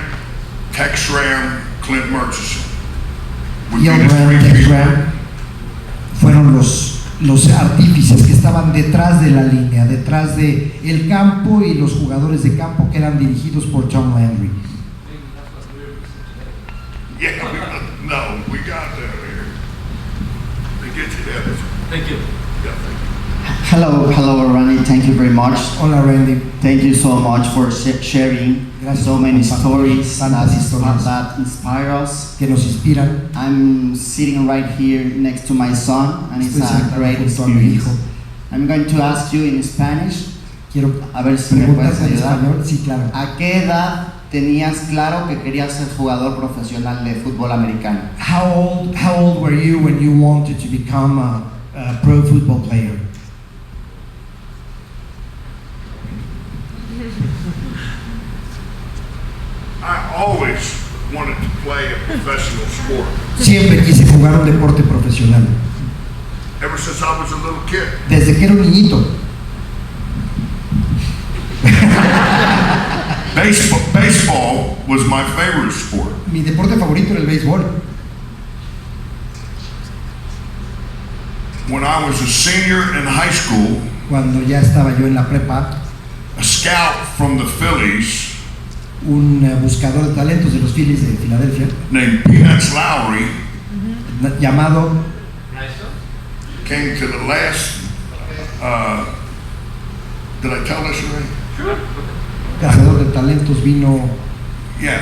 Tex Schramm, Clint Murchison would be Gil the Brandt, 3 Tex people. Schramm fueron los artífices que estaban detrás de la línea, detrás de el campo y los jugadores de campo que eran dirigidos por Tom Landry. Yeah, we got that here. They get you there. Thank you. Yeah, thank you. Hello, Randy. Thank you very much. Hola Randy, Thank you so much for sharing Gracias so por many compartir stories tantas historias that inspire us. que nos inspiran. I'm sitting right here next to my son, and it's Estoy a sentado great junto a mi experience. hijo. I'm going to ask you in Spanish. Quiero A ver si me puedes preguntarte en ayudar. español. Sí, claro. ¿A qué edad tenías claro que querías ser jugador profesional de fútbol americano? How old were you when you wanted to become a pro football player? always wanted to play a professional sport. Siempre quise jugar un deporte profesional. Ever since I was a little kid. Desde que era un niñito. Baseball was my favorite sport. Mi deporte favorito era el béisbol. When I was a senior in high school, Cuando ya estaba yo en la prepa, a scout from the Phillies un buscador de talentos de los Phillies de Filadelfia, named Peanuts Lowry llamado, came to the last, did I tell this already? cazador de talentos, vino. Yeah,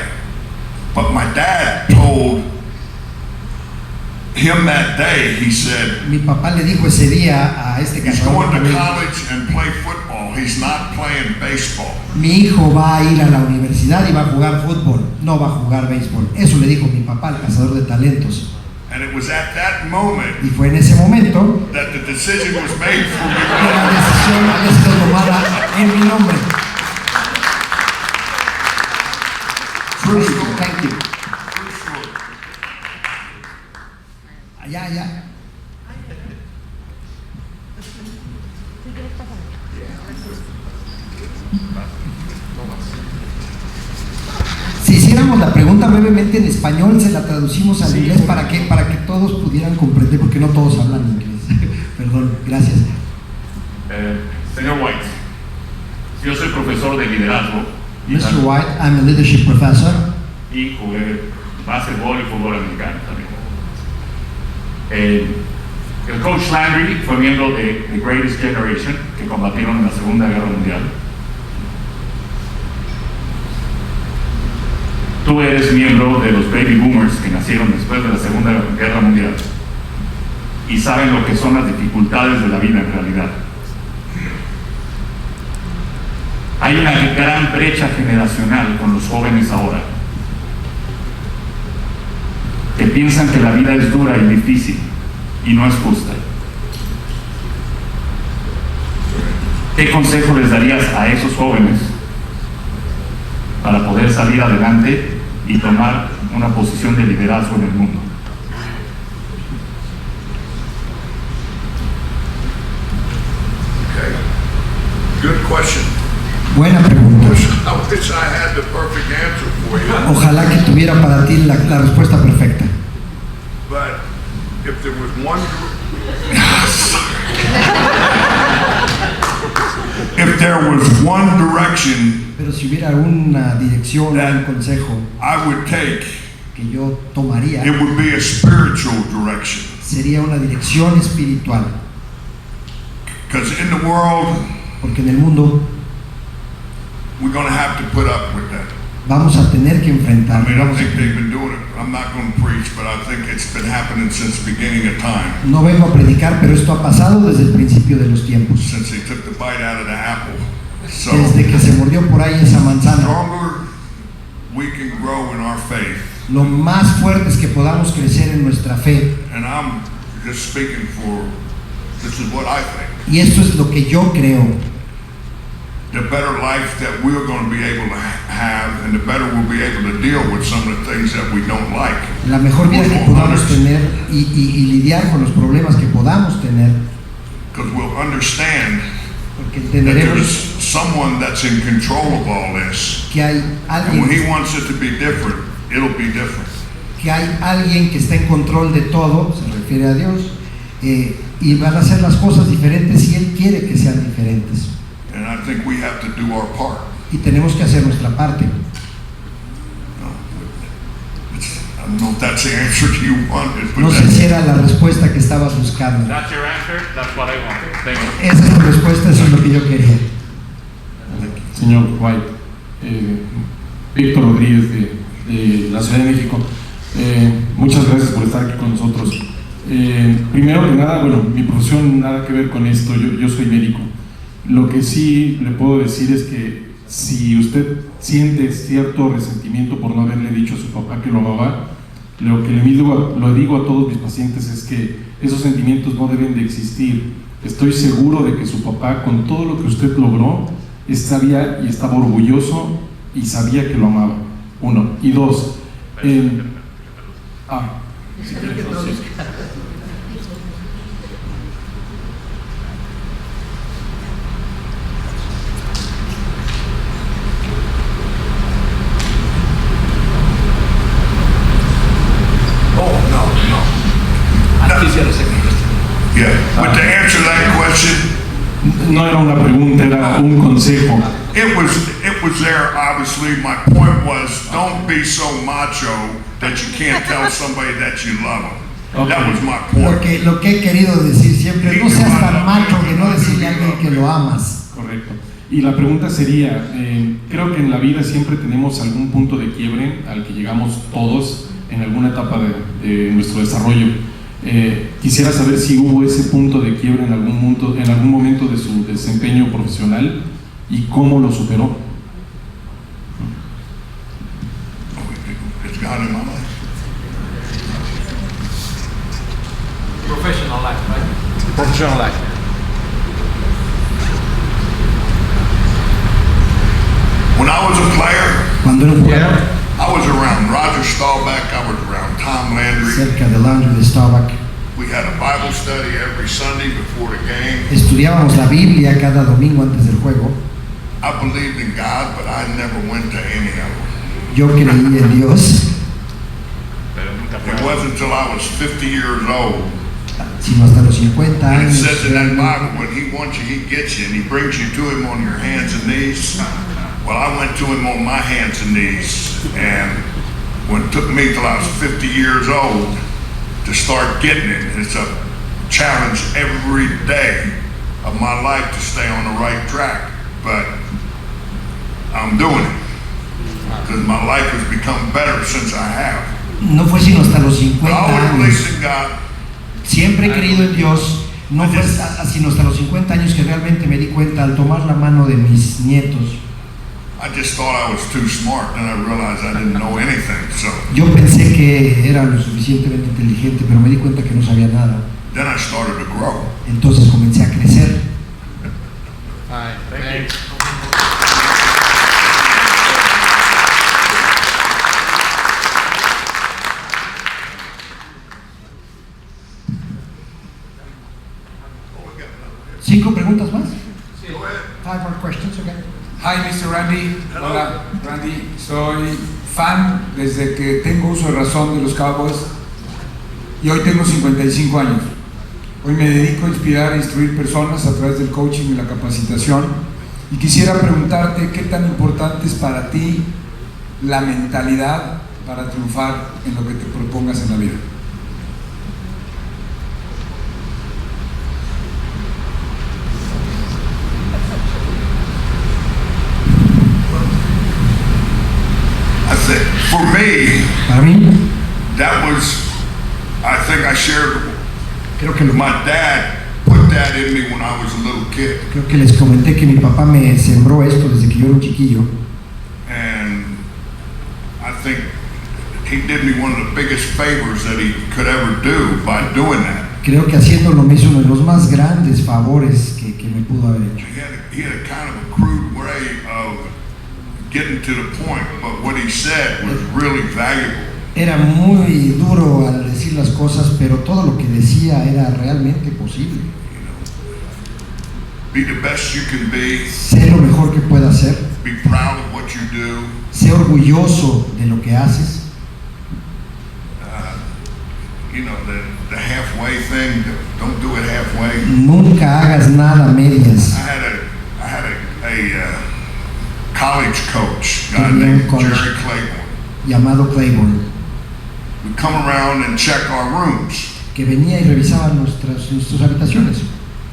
but my dad told him that day, he said, Mi papá le dijo ese día a este he's cazador going de to talentos: college and play football, he's not playing baseball. mi hijo va a ir a la universidad y va a jugar fútbol, no va a jugar béisbol. Eso le dijo mi papá al cazador de talentos. And it was at that moment Y fue en ese momento that the decision was made for me. que la decisión había sido tomada en mi nombre. True story. Thank you. True story. Allá. Si hiciéramos la pregunta brevemente en español, se la traducimos al inglés para que todos pudieran comprender, porque no todos hablan inglés. Perdón, gracias. Señor White, yo soy profesor de liderazgo Mr. White, I'm a leadership professor. y jugué básquetbol y fútbol americano también. El coach Landry fue miembro de The Greatest Generation, que combatieron en la Segunda Guerra Mundial. Tú eres miembro de los baby boomers que nacieron después de la Segunda Guerra Mundial y saben lo que son las dificultades de la vida en realidad. Hay una gran brecha generacional con los jóvenes ahora, que piensan que la vida es dura y difícil y no es justa. ¿Qué consejo les darías a esos jóvenes para poder salir adelante y tomar una posición de liderazgo en el mundo? Okay. Good question. Buena pregunta. I wish I had the perfect answer for you. Ojalá que tuviera para ti la respuesta perfecta. But if there was one, if there was one direction Pero si hubiera una dirección, un consejo I would take, que yo tomaría, it would be a spiritual direction. sería una dirección espiritual. Because in the world, Porque en el mundo we're going to have to put up with that. vamos a tener que I enfrentar. mean, I Vamos a- think they've been doing it. I'm not going to preach, but I think it's been happening since the beginning of time, No vengo a predicar, pero esto ha pasado desde el principio de los tiempos. since they took the bite out of the apple. So, Desde que se mordió por ahí esa manzana. stronger we can grow in our faith. Lo más fuertes que podamos crecer en nuestra fe. And I'm just speaking for, this is what I think. Y esto es lo que yo creo. The better life that we're going to be able to have, and the better we'll be able to deal with some of the things that we don't like. La mejor vida que podamos tener y lidiar con los problemas que podamos tener. Because we'll understand Porque that there's entenderemos someone that's in control of all this. que hay And when he alguien wants it to be different, it'll be different. que está en control de todo, se refiere a Dios, y van a hacer las cosas diferentes si Él quiere que sean diferentes. And I think we have to do our part. Y tenemos que hacer nuestra parte. I don't know if that's the answer you wanted, but No sé si that's, era la respuesta que estabas buscando. That's your answer. That's what I wanted. Thank you. Esa es tu respuesta, eso es lo que yo quería. Señor White, Víctor Rodríguez de la Ciudad de México, muchas gracias por estar aquí con nosotros. Primero que nada, bueno, mi profesión nada que ver con esto, yo soy médico. Lo que sí le puedo decir es que si usted siente cierto resentimiento por no haberle dicho a su papá que lo amaba, lo que le digo a todos mis pacientes es que esos sentimientos no deben de existir. Estoy seguro de que su papá, con todo lo que usted logró, sabía y estaba orgulloso y sabía que lo amaba. Uno. Y dos, si quieres, no, sí. Yeah, but to answer that question, No era una pregunta, era un consejo. it was there, obviously. My point was, don't be so macho that you can't tell somebody that you love them. That was my point. Lo que he querido decir siempre, no seas tan macho que no decirle a alguien que lo amas. Correcto. Y la pregunta sería, creo que en la vida siempre tenemos algún punto de quiebre al que llegamos todos en alguna etapa de nuestro desarrollo. Quisiera saber si hubo ese punto de quiebre en algún momento de su desempeño profesional y cómo lo superó. It's God in my life. Professional life, right? Professional life. When I was a player, Cuando era un jugador, I was around Roger Staubach, I was around Tom Landry. cerca de Landry de Staubach, We had a Bible study every Sunday before the game. estudiábamos la Biblia cada domingo antes del juego. I believed in God, but I never went to any of them. Yo creí en Dios, It wasn't until I was 50 years old. sino hasta los 50 And it años. says in that Bible, when He wants you, He gets you, and He brings you to Him on your hands and knees. Well, I went to Him on my hands and knees, and when it took me till I was 50 years old to start getting it, and it's a challenge every day of my life to stay on the right track, but I'm doing it because my life has become better since I have. No fue sino hasta los 50 But I always años. believed in God. Siempre he creído en Dios. No fue sino hasta los 50 años que realmente me di cuenta al tomar la mano de mis nietos. I just thought I was too smart, and I realized I didn't know anything. So Yo pensé que era lo suficientemente inteligente, pero me di cuenta que no sabía nada. then I started to grow. Entonces comencé a crecer. Thank you. 5 preguntas más. 5 more questions, okay. Hi, Mr. Randy. Hola, Randy. Soy fan desde que tengo uso de razón de los Cowboys y hoy tengo 55 años. Hoy me dedico a inspirar e instruir personas a través del coaching y la capacitación y quisiera preguntarte qué tan importante es para ti la mentalidad para triunfar en lo que te propongas en la vida. For me, Para mí, that was, I think I shared, creo que, my dad put that in me when I was a little kid. creo que les comenté que mi papá me sembró esto desde que yo era un chiquillo. And I think he did me one of the biggest favors that he could ever do by doing that. Creo que haciéndolo me hizo uno de los más grandes favores que me pudo haber hecho. He had a kind of a crude way of getting to the point, but what he said was really valuable. Era muy duro al decir las cosas, pero todo lo que decía era realmente posible. Be the best you can be. Sé lo mejor que puedas ser. Be proud of what you do. Sé orgulloso de lo que haces. You know, the halfway thing, don't do it halfway. Nunca hagas nada a medias. I had a college coach, guy named Jerry Claiborne. Llamado Claiborne. We'd come around and check our rooms. Que venía y revisaba nuestras habitaciones.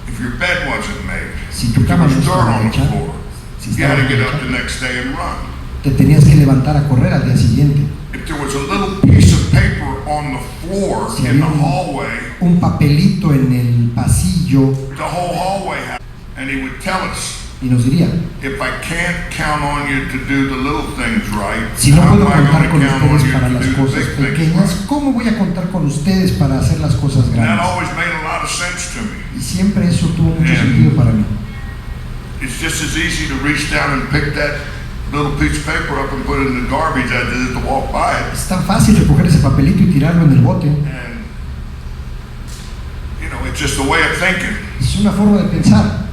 If your bed wasn't made, Si tu there cama was no dirt estaba on the hecha, floor. si You had estaba to get hecha, up the next day and run. te tenías que levantar a correr al día siguiente. If there was a little piece of paper on the floor Si in the había hallway, un papelito en el pasillo, the whole hallway had, and he would tell us, y nos diría, if I can't count on you to do the little things right, si no how puedo am I contar going to con count on ustedes you para to las do the cosas big things pequeñas, right? ¿cómo voy a contar con ustedes para hacer las cosas That grandes? always made a lot of sense to me. Y siempre eso tuvo mucho Yeah. sentido para mí. It's just as easy to reach down and pick that little piece of paper up and put it in the garbage. I did it to walk by it. Es tan fácil recoger ese papelito y tirarlo en el bote. And, you know, it's just a way of thinking. Es una forma de pensar.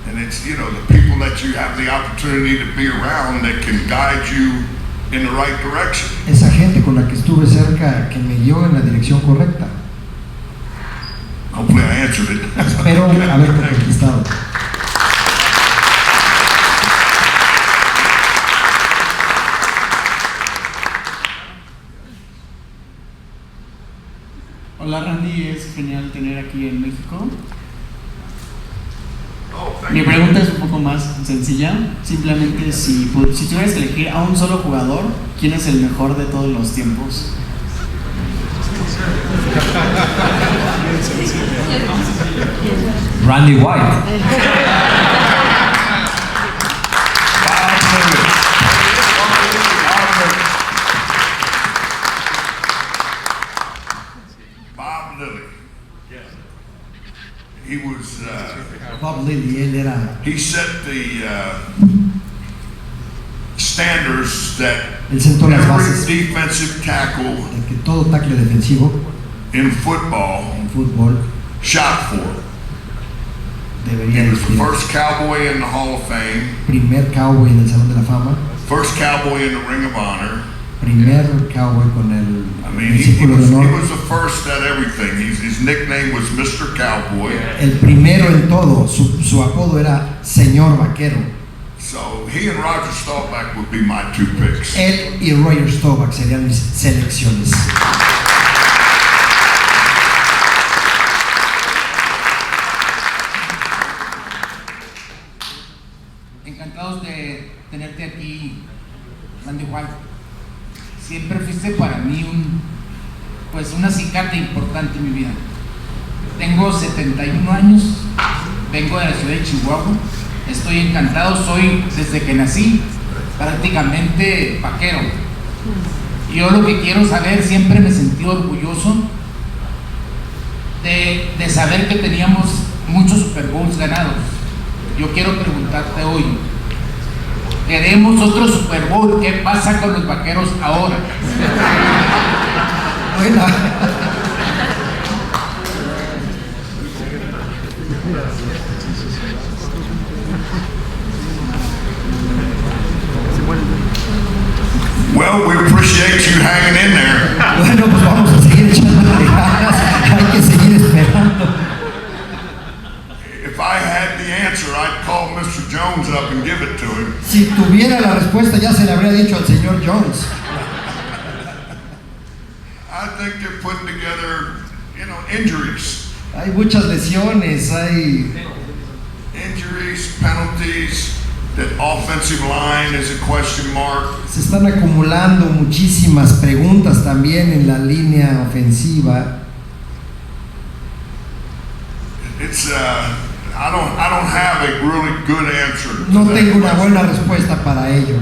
And it's, you know, the people that you have the opportunity to be around that can guide you in the right direction. Esa gente con la que estuve cerca que me guió en la dirección correcta. Hopefully I answered it. Espero haberte contestado. Hola Randy, es genial tener aquí en México. Oh, Mi pregunta es un poco más sencilla. Simplemente si tuvieras que elegir a un solo jugador, ¿quién es el mejor de todos los tiempos? Randy White. Bob Lilly. He was. Bob Lilly, él era. He set the standards that Él sentó las every bases defensive tackle de que todo tackle defensivo in football en fútbol shot for. debería He was the aspirar. first cowboy in the Hall of Fame, Primer cowboy en el Salón de la Fama, first cowboy in the Ring of Honor. primer cowboy con el, I mean, el he círculo de was honor, the first at everything. His nickname was Mr. Cowboy. el primero en todo. Su apodo era Señor Vaquero. So he and Roger Staubach would be my two picks. Él y Roger Staubach serían mis selecciones. Encantados de tenerte aquí, Randy White. Siempre fuiste para mí un acicate importante en mi vida. Tengo 71 años, vengo de la ciudad de Chihuahua, estoy encantado, soy desde que nací prácticamente vaquero. Yo lo que quiero saber, siempre me sentí orgulloso de saber que teníamos muchos Super Bowls ganados. Yo quiero preguntarte hoy, queremos otro Super Bowl, ¿qué pasa con los vaqueros ahora? Bueno. Well, we appreciate you hanging in there. Bueno, pues vamos a seguir echándole ganas. Hay que seguir esperando. If I had the answer, I'd call Mr. Jones up and give it to him. Si tuviera la respuesta ya se le habría dicho al señor Jones. I think they're putting together, injuries. Hay muchas lesiones, hay Injuries, penalties, that offensive line is a question mark. se están acumulando muchísimas preguntas también en la línea ofensiva. It's I don't have a really good answer to No that tengo una question. buena respuesta para ello.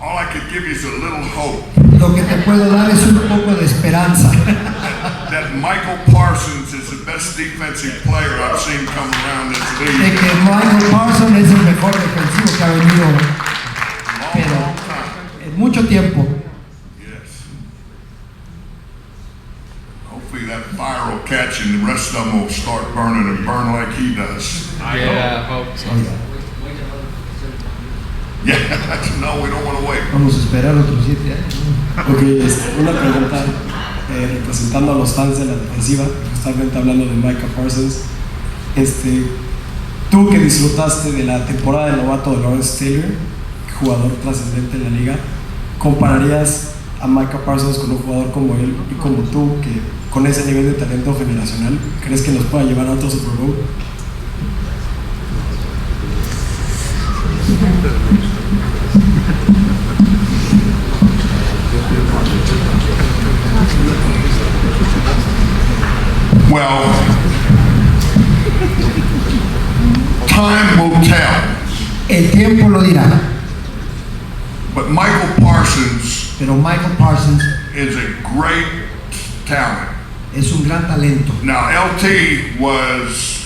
All I could give you is a little hope Lo que te puedo dar es un poco de esperanza. that Michael Parsons is the best defensive player I've seen come around this De league que Michael Parsons es el mejor defensivo que ha venido in a long time. en mucho tiempo. Yes. Hopefully that fire will catch and the rest of them will start burning and burn like he does. Yeah, I hope so. Yeah, no, we don't want to wait. Vamos a esperar otros 7 años. Ok, una pregunta representando a los fans de la defensiva, justamente hablando de Micah Parsons. Tú que disfrutaste de la temporada de novato de Lawrence Taylor, jugador trascendente en la liga, ¿compararías a Micah Parsons con un jugador como él y como tú, que con ese nivel de talento generacional, crees que nos pueda llevar a otro Super Bowl? Well, time will tell. El tiempo lo dirá. But Michael Parsons Pero Michael Parsons is a great talent. es un gran talento. Now, LT was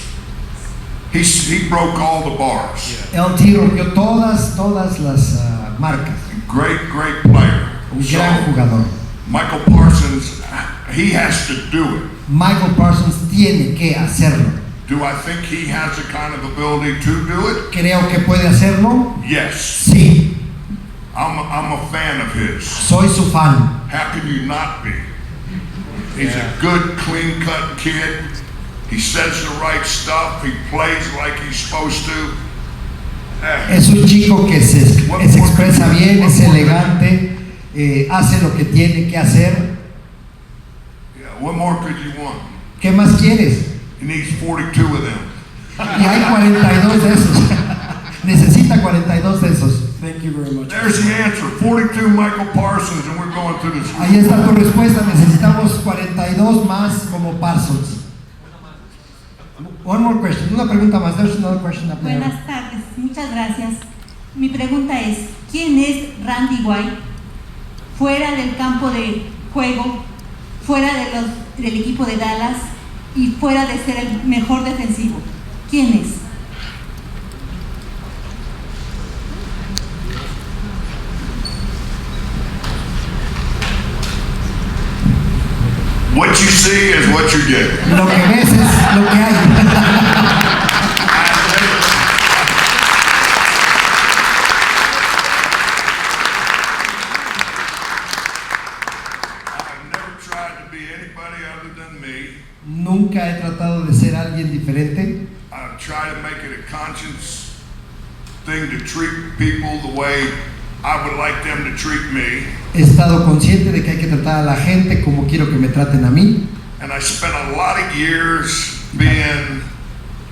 He broke all the bars. El tío rompió todas las marcas. Great player. Un gran jugador. Michael Parsons, he has to do it. Michael Parsons tiene que hacerlo. Do I think he has the kind of ability to do it? Creo que puede hacerlo. Yes. Sí. I'm a fan of his. Soy su fan. How can you not be? He's a good, clean-cut kid. He says the right stuff. He plays like he's supposed to. Es un chico que se expresa bien, es elegante, hace lo que tiene que hacer. Yeah, what more could you want? ¿Qué más quieres? He needs 42 of them. Y hay 42 de esos. Necesita 42 de esos. Thank you very much. There's the answer. 42 Michael Parsons, and we're going through this. Ahí está tu respuesta. Necesitamos 42 más como Parsons. One more question. Una pregunta más. There's another question up there. Buenas tardes. Muchas gracias. Mi pregunta es, ¿quién es Randy White fuera del campo de juego, fuera del equipo de Dallas y fuera de ser el mejor defensivo? ¿Quién es? What you see is what you get. Lo que ves es lo que hay. Nunca he tratado de ser alguien diferente. I try to make it a conscious thing to treat people the way I would like them to treat me. He estado consciente de que hay que tratar a la gente como quiero que me traten a mí. And I spent a lot of years being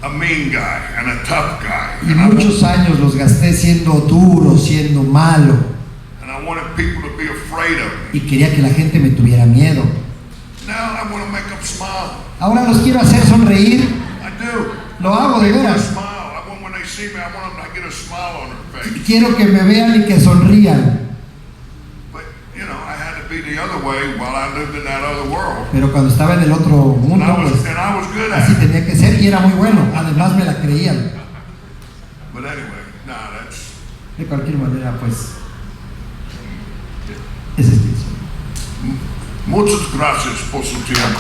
a mean guy and a tough guy. Y muchos años los gasté siendo duro, siendo malo. And I wanted people to be afraid of me. Y quería que la gente me tuviera miedo. Now I want to make them smile. Ahora los quiero hacer sonreír. I do. Lo hago de veras. Smile. I want when they see me, I want them to get a smile on their face. Quiero que me vean y que sonrían. But you know, I had to be the other way while I lived in that other world. Pero cuando estaba en el otro mundo, pues, and I was good at así it. tenía que ser y era muy bueno. Además me la creían. But anyway, that's. De cualquier manera, pues, ese es eso. Muchas gracias por su tiempo.